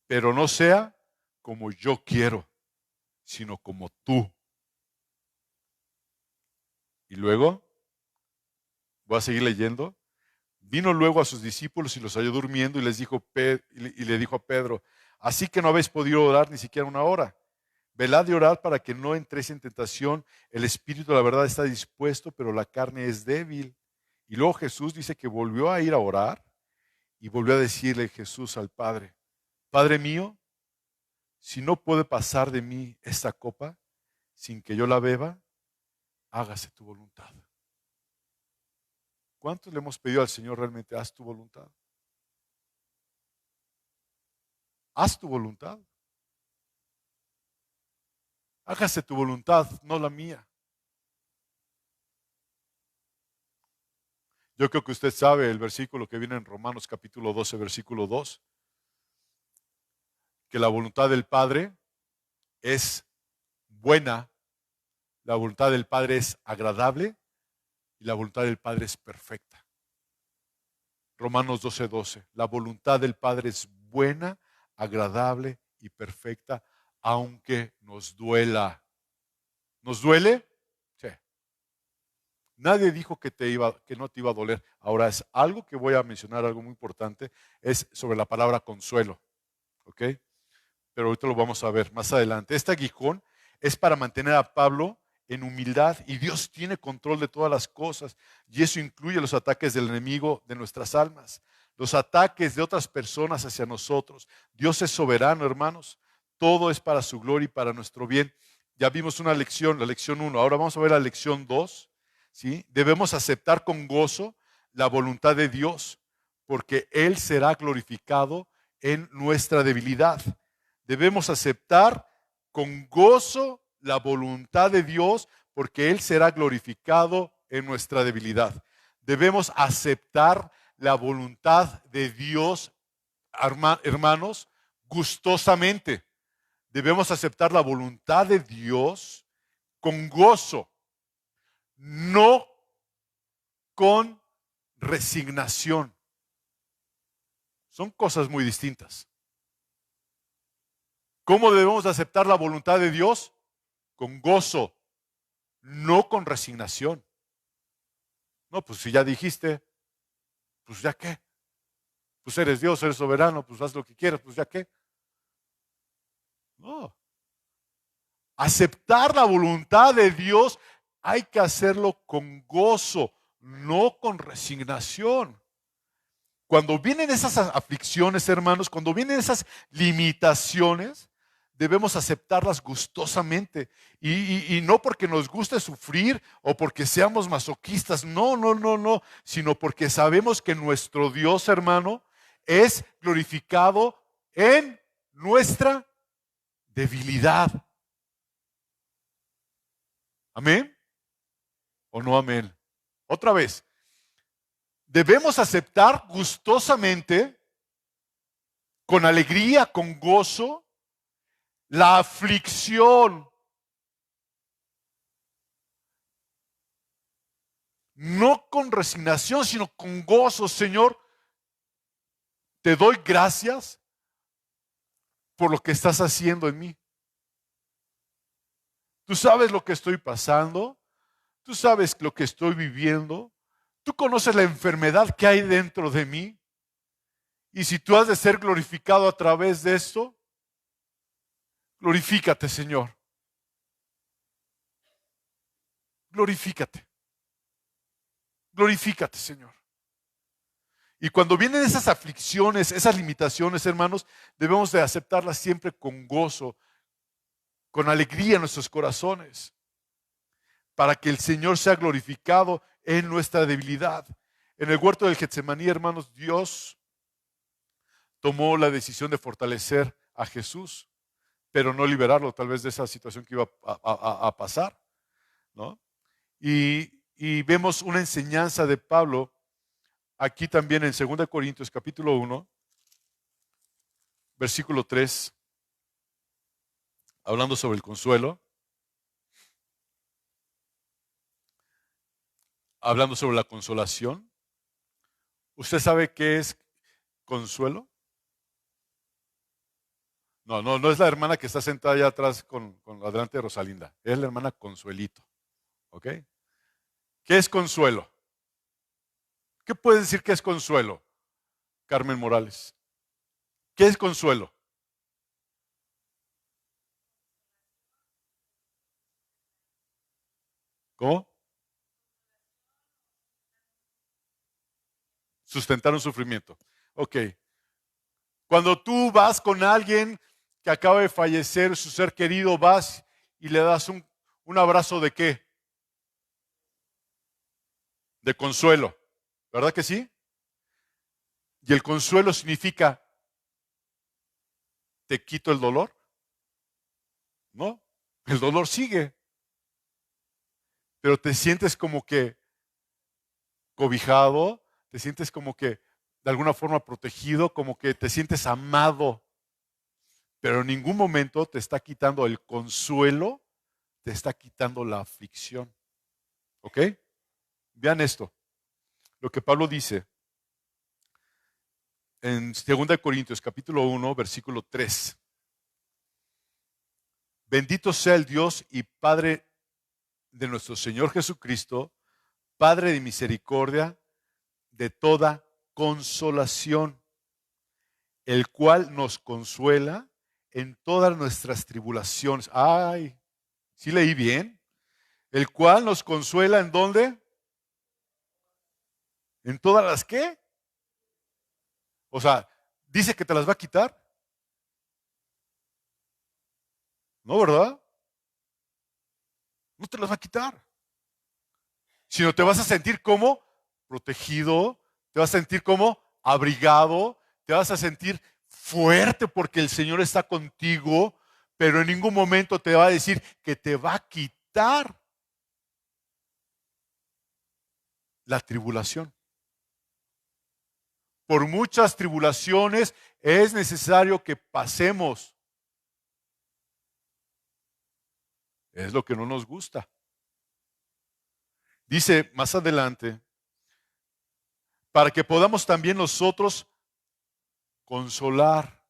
pero no sea como yo quiero, sino como tú. Y luego, voy a seguir leyendo. Vino luego a sus discípulos y los halló durmiendo y les dijo y le dijo a Pedro, así que no habéis podido orar ni siquiera una hora. Velad y orad para que no entréis en tentación. El espíritu, la verdad, está dispuesto, pero la carne es débil. Y luego Jesús dice que volvió a ir a orar y volvió a decirle Jesús al Padre, Padre mío, si no puede pasar de mí esta copa sin que yo la beba, hágase tu voluntad. ¿Cuántos le hemos pedido al Señor realmente, haz tu voluntad? Haz tu voluntad. Hágase tu voluntad, no la mía. Yo creo que usted sabe el versículo que viene en Romanos capítulo 12, versículo 2, que la voluntad del Padre es buena, la voluntad del Padre es agradable y la voluntad del Padre es perfecta. Romanos 12, 12. La voluntad del Padre es buena, agradable y perfecta, aunque nos duela. ¿Nos duele? Sí. Nadie dijo que no te iba a doler. Ahora es algo que voy a mencionar, algo muy importante, es sobre la palabra consuelo. ¿Ok? Pero ahorita lo vamos a ver más adelante. Este aguijón es para mantener a Pablo en humildad y Dios tiene control de todas las cosas y eso incluye los ataques del enemigo de nuestras almas, los ataques de otras personas hacia nosotros. Dios es soberano, hermanos. Todo es para su gloria y para nuestro bien. Ya vimos una lección, la lección 1. Ahora vamos a ver la lección 2. ¿Sí? Debemos aceptar con gozo la voluntad de Dios porque Él será glorificado en nuestra debilidad. Debemos aceptar con gozo la voluntad de Dios porque Él será glorificado en nuestra debilidad. Debemos aceptar la voluntad de Dios, hermanos, gustosamente. Debemos aceptar la voluntad de Dios con gozo, no con resignación. Son cosas muy distintas. ¿Cómo debemos aceptar la voluntad de Dios? Con gozo, no con resignación. No, pues si ya dijiste, pues ya qué. Pues eres Dios, eres soberano, pues haz lo que quieras, pues ya qué. No. Aceptar la voluntad de Dios hay que hacerlo con gozo, no con resignación. Cuando vienen esas aflicciones, hermanos, cuando vienen esas limitaciones, debemos aceptarlas gustosamente y no porque nos guste sufrir o porque seamos masoquistas, no, sino porque sabemos que nuestro Dios, hermano, es glorificado en nuestra debilidad. ¿Amén? ¿O no amén? Otra vez, debemos aceptar gustosamente, con alegría, con gozo, la aflicción, no con resignación, sino con gozo. Señor, te doy gracias por lo que estás haciendo en mí. Tú sabes lo que estoy pasando, tú sabes lo que estoy viviendo, tú conoces la enfermedad que hay dentro de mí. Y si tú has de ser glorificado a través de esto, glorifícate, Señor. Glorifícate. Glorifícate, Señor. Y cuando vienen esas aflicciones, esas limitaciones, hermanos, debemos de aceptarlas siempre con gozo, con alegría en nuestros corazones, para que el Señor sea glorificado en nuestra debilidad. En el huerto del Getsemaní, hermanos, Dios tomó la decisión de fortalecer a Jesús, pero no liberarlo tal vez de esa situación que iba a pasar, ¿no? Y vemos una enseñanza de Pablo aquí también en 2 Corintios capítulo 1, versículo 3, hablando sobre el consuelo, hablando sobre la consolación. ¿Usted sabe qué es consuelo? No es la hermana que está sentada allá atrás con adelante de Rosalinda. Es la hermana Consuelito. ¿Ok? ¿Qué es consuelo? ¿Qué puede decir que es consuelo, Carmen Morales? ¿Qué es consuelo? ¿Cómo? Sustentar un sufrimiento. Ok. Cuando tú vas con alguien que acaba de fallecer, su ser querido, vas y le das un abrazo de qué? De consuelo. ¿Verdad que sí? Y el consuelo significa, ¿te quito el dolor? No, el dolor sigue, pero te sientes como que cobijado, te sientes como que de alguna forma protegido, como que te sientes amado, pero en ningún momento te está quitando el consuelo, te está quitando la aflicción. ¿Ok? Vean esto, lo que Pablo dice en 2 Corintios capítulo 1, versículo 3. Bendito sea el Dios y Padre de nuestro Señor Jesucristo, Padre de misericordia, de toda consolación, el cual nos consuela en todas nuestras tribulaciones. Ay, ¿sí leí bien? El cual nos consuela ¿en dónde? ¿En todas las qué? O sea, dice que te las va a quitar. No, ¿verdad? No te las va a quitar. Sino te vas a sentir como protegido, te vas a sentir como abrigado, te vas a sentir fuerte porque el Señor está contigo, pero en ningún momento te va a decir que te va a quitar la tribulación. Por muchas tribulaciones es necesario que pasemos. Es lo que no nos gusta. Dice más adelante, para que podamos también nosotros consolar.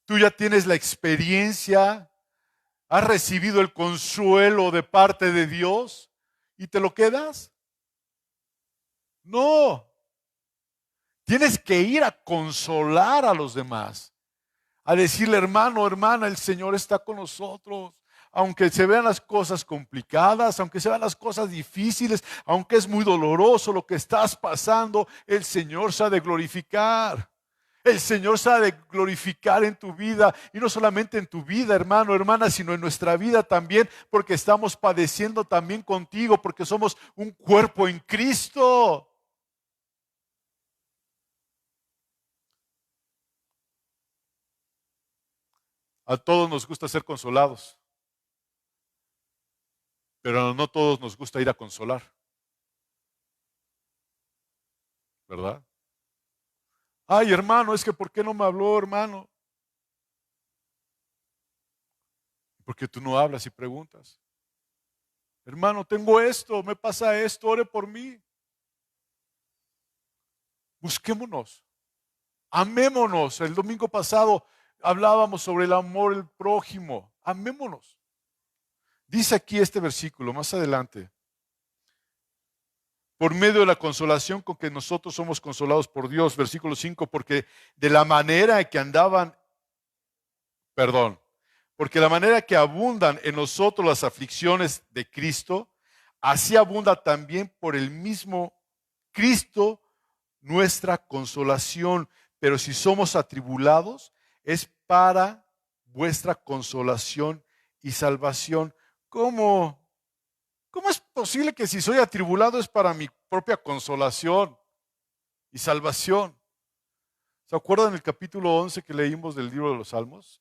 Tú ya tienes la experiencia, has recibido el consuelo de parte de Dios y te lo quedas. No, tienes que ir a consolar a los demás, a decirle, hermano, hermana, el Señor está con nosotros. Aunque se vean las cosas complicadas, aunque se vean las cosas difíciles, aunque es muy doloroso lo que estás pasando, el Señor se ha de glorificar. El Señor se ha de glorificar en tu vida, y no solamente en tu vida, hermano, hermana, sino en nuestra vida también, porque estamos padeciendo también contigo, porque somos un cuerpo en Cristo. A todos nos gusta ser consolados, pero no todos nos gusta ir a consolar, ¿verdad? Ay, hermano, es que ¿por qué no me habló, hermano? Porque tú no hablas y preguntas. Hermano, tengo esto, me pasa esto, ore por mí. Busquémonos, amémonos. El domingo pasado hablábamos sobre el amor al prójimo. Amémonos. Dice aquí este versículo, más adelante, por medio de la consolación con que nosotros somos consolados por Dios, versículo 5, porque de la manera que andaban, perdón, porque la manera que abundan en nosotros las aflicciones de Cristo, así abunda también por el mismo Cristo nuestra consolación. Pero si somos atribulados, es para vuestra consolación y salvación. ¿Cómo? ¿Cómo es posible que si soy atribulado es para mi propia consolación y salvación? ¿Se acuerdan el capítulo 11 que leímos del libro de los Salmos?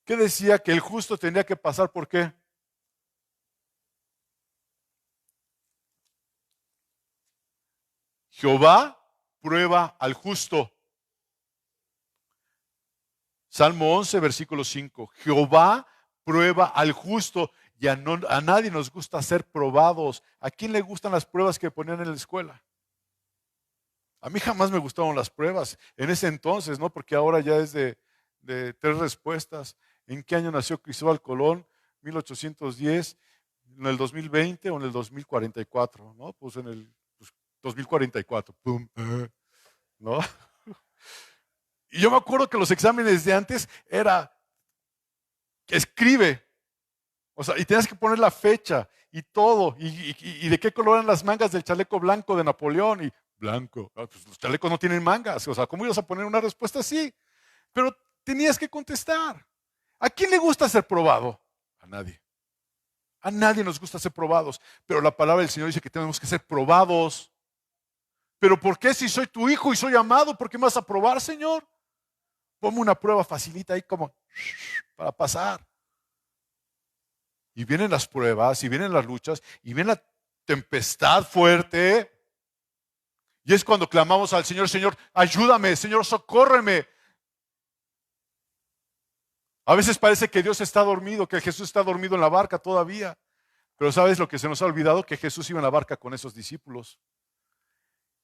¿Qué decía? Que el justo tenía que pasar por qué. Jehová prueba al justo. Salmo 11, versículo 5. Jehová prueba al justo y a nadie nos gusta ser probados. ¿A quién le gustan las pruebas que ponían en la escuela? A mí jamás me gustaron las pruebas. En ese entonces, ¿no? Porque ahora ya es de 3 respuestas. ¿En qué año nació Cristóbal Colón? 1810, en el 2020 o en el 2044, ¿no? Pues en el 2044. Pum, ¿no? Y yo me acuerdo que los exámenes de antes era escribe, o sea, y tenías que poner la fecha y todo, y de qué color eran las mangas del chaleco blanco de Napoleón, y blanco. Pues los chalecos no tienen mangas, o sea, ¿cómo ibas a poner una respuesta así? Pero tenías que contestar. ¿A quién le gusta ser probado? A nadie. A nadie nos gusta ser probados, pero la palabra del Señor dice que tenemos que ser probados. ¿Pero por qué si soy tu hijo y soy amado? ¿Por qué me vas a probar, Señor? Ponme una prueba facilita ahí como para pasar. Y vienen las pruebas, y vienen las luchas, y viene la tempestad fuerte. Y es cuando clamamos al Señor, Señor, ayúdame, Señor, socórreme. A veces parece que Dios está dormido, que Jesús está dormido en la barca todavía. Pero ¿sabes lo que se nos ha olvidado? Que Jesús iba en la barca con esos discípulos.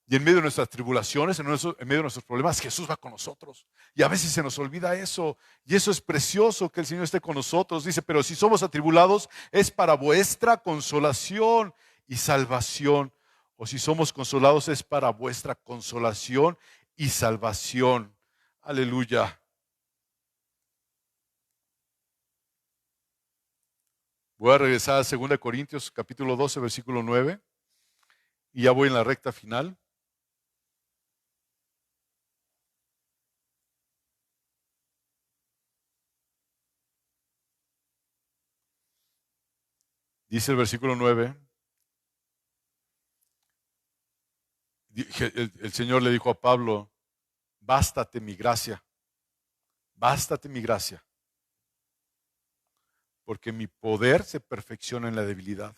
Y en medio de nuestras tribulaciones, en medio de nuestros problemas, Jesús va con nosotros. Y a veces se nos olvida eso. Y eso es precioso que el Señor esté con nosotros. Dice, pero si somos atribulados, es para vuestra consolación y salvación. O si somos consolados, es para vuestra consolación y salvación. Aleluya. Voy a regresar a 2 Corintios capítulo 12, versículo 9. Y ya voy en la recta final. Dice el versículo 9. El Señor le dijo a Pablo, bástate mi gracia, porque mi poder se perfecciona en la debilidad.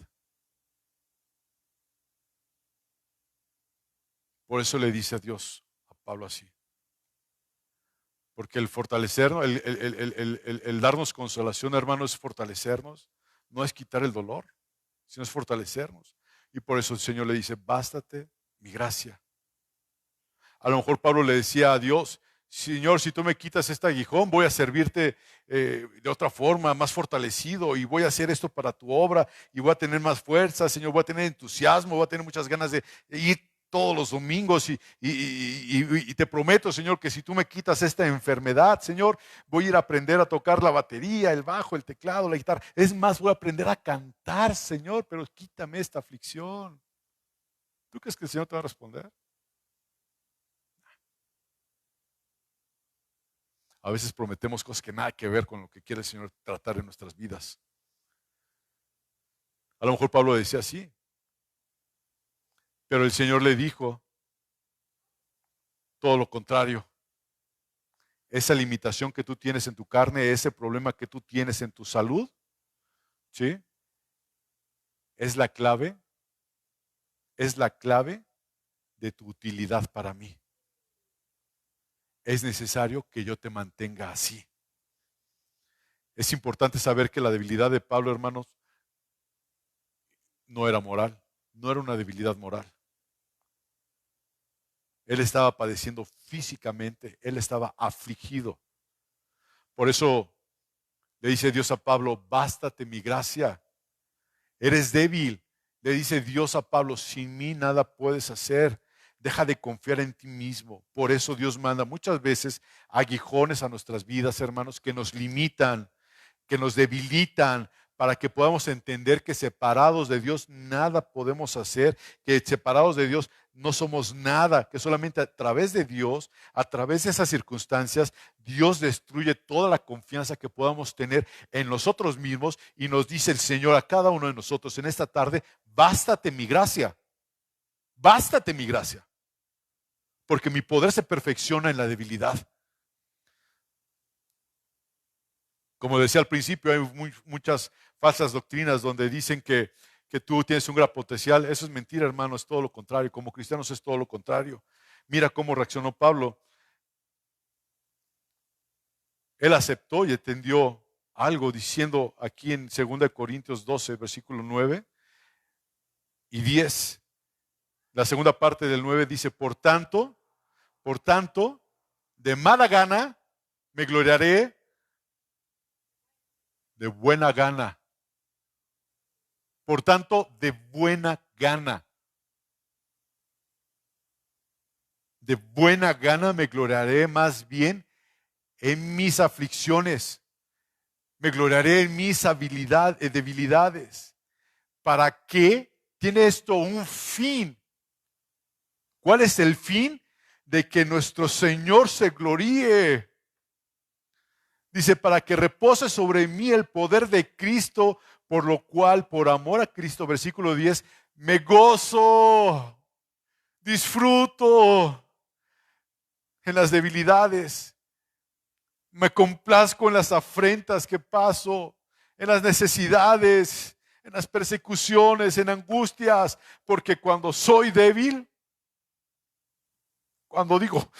Por eso le dice a Dios, a Pablo así. Porque el fortalecernos, el darnos consolación, hermano, es fortalecernos, no es quitar el dolor, sino es fortalecernos. Y por eso el Señor le dice, bástate mi gracia. A lo mejor Pablo le decía a Dios, Señor, si tú me quitas este aguijón, voy a servirte de otra forma, más fortalecido, y voy a hacer esto para tu obra, y voy a tener más fuerza, Señor, voy a tener entusiasmo, voy a tener muchas ganas de ir todos los domingos, y te prometo, Señor, que si tú me quitas esta enfermedad, Señor, voy a ir a aprender a tocar la batería, el bajo, el teclado, la guitarra. Es más, voy a aprender a cantar, Señor, pero quítame esta aflicción. ¿Tú crees que el Señor te va a responder? A veces prometemos cosas que nada que ver con lo que quiere el Señor tratar en nuestras vidas. A lo mejor Pablo decía así, pero el Señor le dijo todo lo contrario. Esa limitación que tú tienes en tu carne, ese problema que tú tienes en tu salud, ¿sí? Es la clave de tu utilidad para mí. Es necesario que yo te mantenga así. Es importante saber que la debilidad de Pablo, hermanos, no era moral, no era una debilidad moral. Él estaba padeciendo físicamente, él estaba afligido. Por eso le dice Dios a Pablo, bástate mi gracia, eres débil. Le dice Dios a Pablo, sin mí nada puedes hacer, deja de confiar en ti mismo. Por eso Dios manda muchas veces aguijones a nuestras vidas, hermanos, que nos limitan, que nos debilitan, para que podamos entender que separados de Dios nada podemos hacer, que separados de Dios no somos nada, que solamente a través de Dios, a través de esas circunstancias, Dios destruye toda la confianza que podamos tener en nosotros mismos y nos dice el Señor a cada uno de nosotros en esta tarde, bástate mi gracia, bástate mi gracia, porque mi poder se perfecciona en la debilidad. Como decía al principio, hay muchas falsas doctrinas donde dicen que tú tienes un gran potencial. Eso es mentira, hermano, es todo lo contrario. Como cristianos es todo lo contrario. Mira cómo reaccionó Pablo. Él aceptó y entendió algo diciendo aquí en 2 Corintios 12, versículo 9 y 10. La segunda parte del 9 dice, por tanto, de mala gana me gloriaré de buena gana. Por tanto, de buena gana. De buena gana me gloriaré más bien en mis aflicciones. Me gloriaré en mis debilidades. ¿Para qué? Tiene esto un fin. ¿Cuál es el fin? De que nuestro Señor se gloríe. Dice, para que repose sobre mí el poder de Cristo, por lo cual, por amor a Cristo, versículo 10, me gozo, disfruto en las debilidades, me complazco en las afrentas que paso, en las necesidades, en las persecuciones, en angustias, porque cuando soy débil, cuando digo,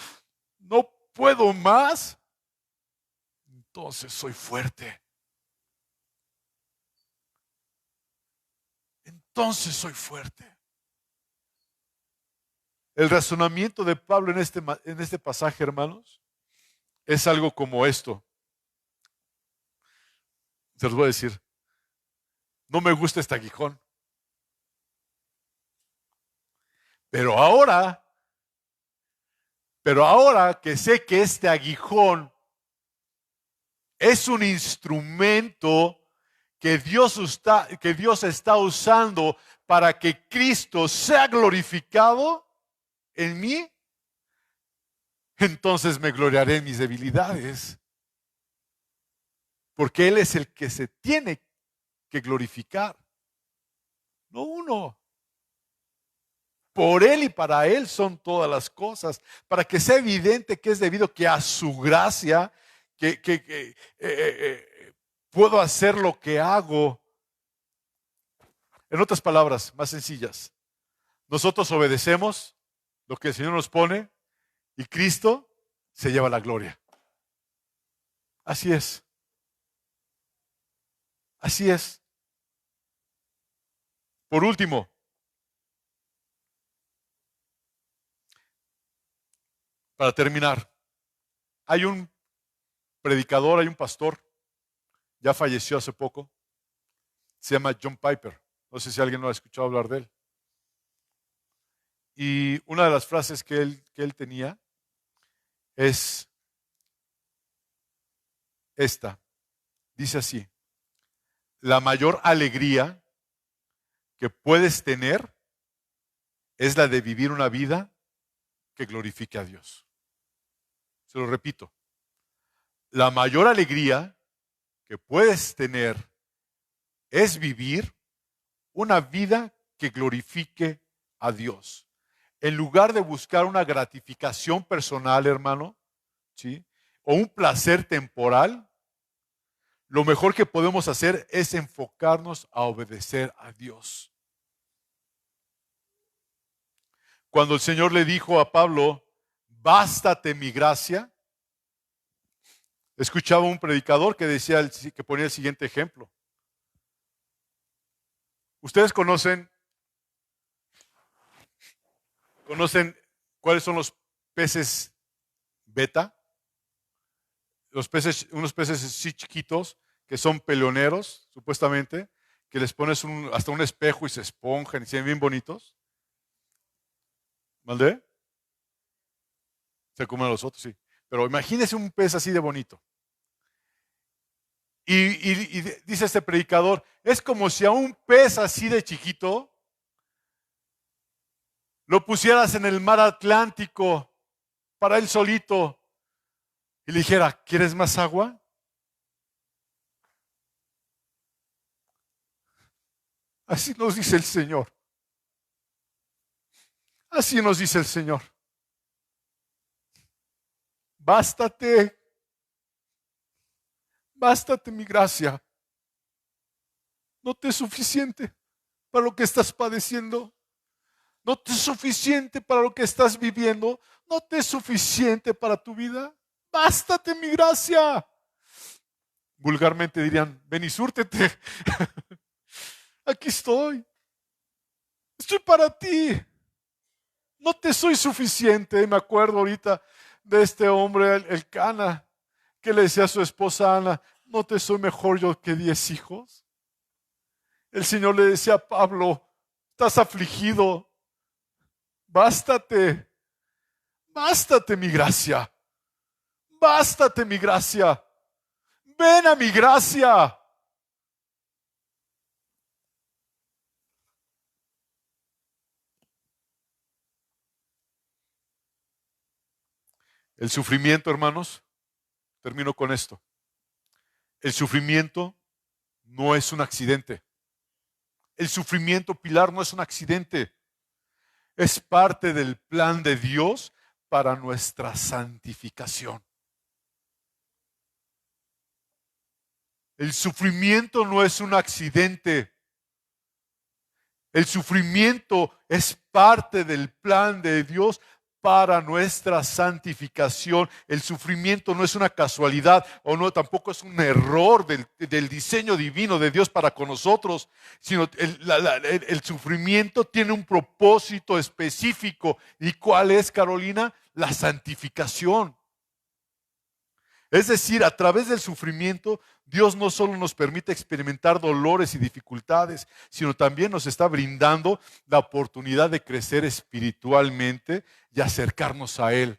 no puedo más, entonces soy fuerte. Entonces soy fuerte. El razonamiento de Pablo en este pasaje, hermanos, es algo como esto. Se los voy a decir. No me gusta este aguijón. Pero ahora que sé que este aguijón es un instrumento que Dios está usando para que Cristo sea glorificado en mí, entonces me gloriaré en mis debilidades. Porque Él es el que se tiene que glorificar, no uno. Por Él y para Él son todas las cosas, para que sea evidente que es debido que a su gracia puedo hacer lo que hago. En otras palabras, más sencillas, nosotros obedecemos lo que el Señor nos pone y Cristo se lleva la gloria. Así es. Así es. Por último, para terminar, hay un predicador, hay un pastor, ya falleció hace poco, se llama John Piper. No sé si alguien lo ha escuchado hablar de él. Y una de las frases que él tenía es esta. Dice así: la mayor alegría que puedes tener es la de vivir una vida que glorifique a Dios. Se lo repito. La mayor alegría que puedes tener es vivir una vida que glorifique a Dios. En lugar de buscar una gratificación personal, hermano, ¿sí?, o un placer temporal, lo mejor que podemos hacer es enfocarnos a obedecer a Dios. Cuando el Señor le dijo a Pablo, bástate mi gracia, escuchaba un predicador que que ponía el siguiente ejemplo. Ustedes conocen cuáles son los peces beta, unos peces así chiquitos que son peleoneros, supuestamente, que les pones hasta un espejo y se esponjan y se ven bien bonitos. ¿Maldé? Se comen a los otros, sí. Pero imagínese un pez así de bonito. Y dice este predicador, es como si a un pez así de chiquito lo pusieras en el mar Atlántico para él solito y le dijera, ¿quieres más agua? Así nos dice el Señor. Así nos dice el Señor. Bástate, bástate mi gracia. No te es suficiente para lo que estás padeciendo. No te es suficiente para lo que estás viviendo. No te es suficiente para tu vida. Bástate mi gracia. Vulgarmente dirían, ven y súrtete. Aquí estoy. Estoy para ti. No te soy suficiente. Me acuerdo ahorita de este hombre, el Cana, que le decía a su esposa Ana, ¿no te soy mejor yo que 10 hijos? El Señor le decía a Pablo, estás afligido. Bástate. Bástate mi gracia. Bástate mi gracia. Ven a mi gracia. El sufrimiento, hermanos, termino con esto. El sufrimiento no es un accidente. El sufrimiento, Pilar, no es un accidente. Es parte del plan de Dios para nuestra santificación. El sufrimiento no es un accidente. El sufrimiento es parte del plan de Dios para nuestra santificación. El sufrimiento no es una casualidad o no, tampoco es un error del diseño divino de Dios para con nosotros, sino el sufrimiento tiene un propósito específico. ¿Y cuál es, Carolina? La santificación. Es decir, a través del sufrimiento, Dios no solo nos permite experimentar dolores y dificultades, sino también nos está brindando la oportunidad de crecer espiritualmente y acercarnos a Él.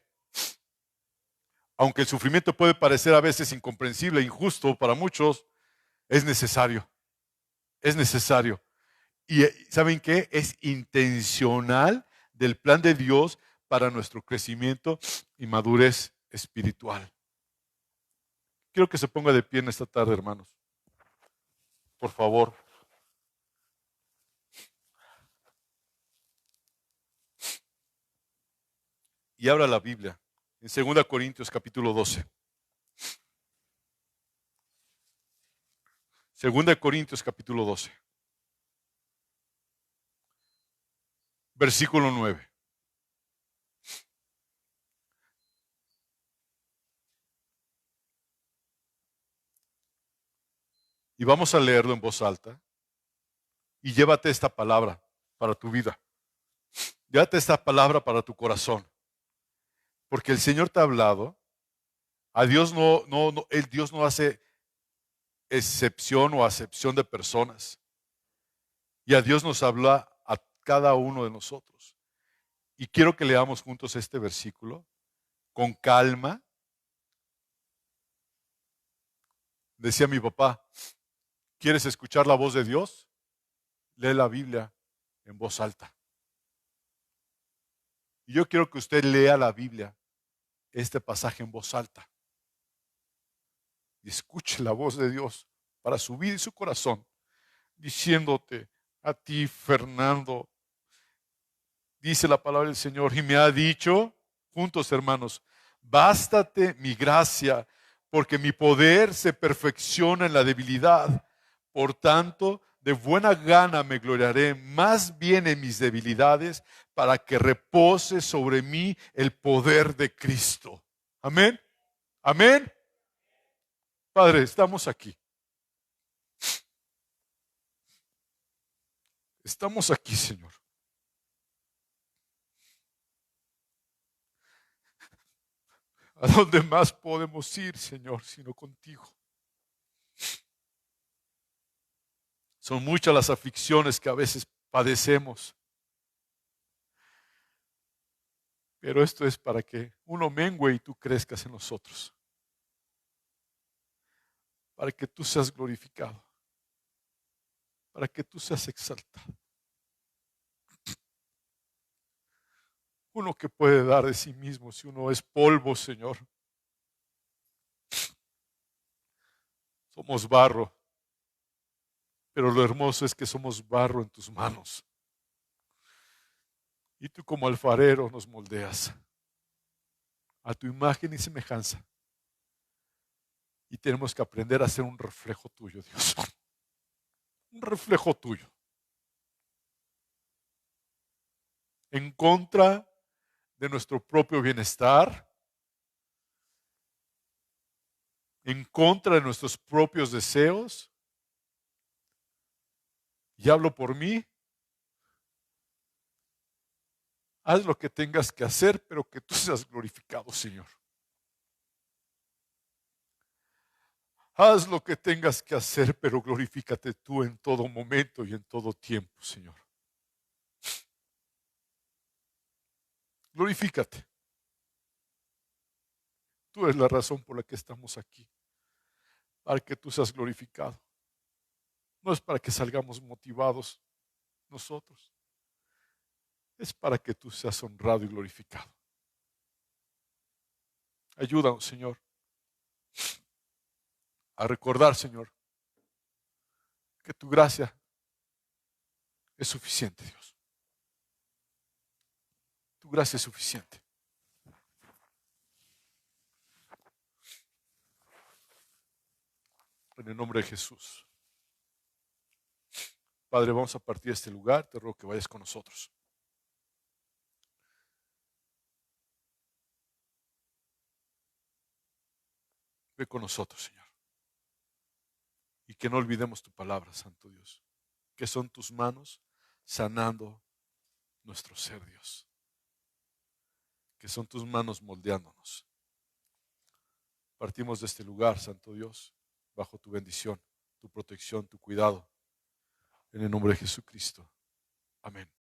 Aunque el sufrimiento puede parecer a veces incomprensible e injusto para muchos, es necesario. Es necesario. Y ¿saben qué? Es intencional del plan de Dios para nuestro crecimiento y madurez espiritual. Quiero que se ponga de pie en esta tarde, hermanos. Por favor. Y abra la Biblia en 2 Corintios capítulo 12. 2 Corintios capítulo 12. Versículo 9. Y vamos a leerlo en voz alta. Y llévate esta palabra para tu vida. Llévate esta palabra para tu corazón. Porque el Señor te ha hablado. A Dios Dios no hace excepción o acepción de personas. Y a Dios nos habla a cada uno de nosotros. Y quiero que leamos juntos este versículo con calma. Decía mi papá, ¿quieres escuchar la voz de Dios? Lee la Biblia en voz alta. Y yo quiero que usted lea la Biblia, este pasaje en voz alta. Y escuche la voz de Dios para su vida y su corazón, diciéndote a ti, Fernando, dice la palabra del Señor, y me ha dicho, juntos hermanos, bástate mi gracia, porque mi poder se perfecciona en la debilidad. Por tanto, de buena gana me gloriaré más bien en mis debilidades, para que repose sobre mí el poder de Cristo. Amén. Amén. Padre, estamos aquí. Estamos aquí, Señor. ¿A dónde más podemos ir, Señor, sino contigo? Son muchas las aflicciones que a veces padecemos. Pero esto es para que uno mengue y tú crezcas en nosotros. Para que tú seas glorificado. Para que tú seas exaltado. Uno que puede dar de sí mismo si uno es polvo, Señor. Somos barro, pero lo hermoso es que somos barro en tus manos. Y tú como alfarero nos moldeas a tu imagen y semejanza. Y tenemos que aprender a ser un reflejo tuyo, Dios. Un reflejo tuyo. En contra de nuestro propio bienestar, en contra de nuestros propios deseos. Y hablo por mí. Haz lo que tengas que hacer, pero que tú seas glorificado, Señor. Haz lo que tengas que hacer, pero glorifícate tú en todo momento y en todo tiempo, Señor. Glorifícate. Tú eres la razón por la que estamos aquí, para que tú seas glorificado. No es para que salgamos motivados nosotros, es para que tú seas honrado y glorificado. Ayúdanos, Señor, a recordar, Señor, que tu gracia es suficiente, Dios. Tu gracia es suficiente. En el nombre de Jesús. Padre, vamos a partir de este lugar. Te ruego que vayas con nosotros. Ve con nosotros, Señor. Y que no olvidemos tu palabra, Santo Dios. Que son tus manos sanando nuestro ser, Dios. Que son tus manos moldeándonos. Partimos de este lugar, Santo Dios, bajo tu bendición, tu protección, tu cuidado. En el nombre de Jesucristo. Amén.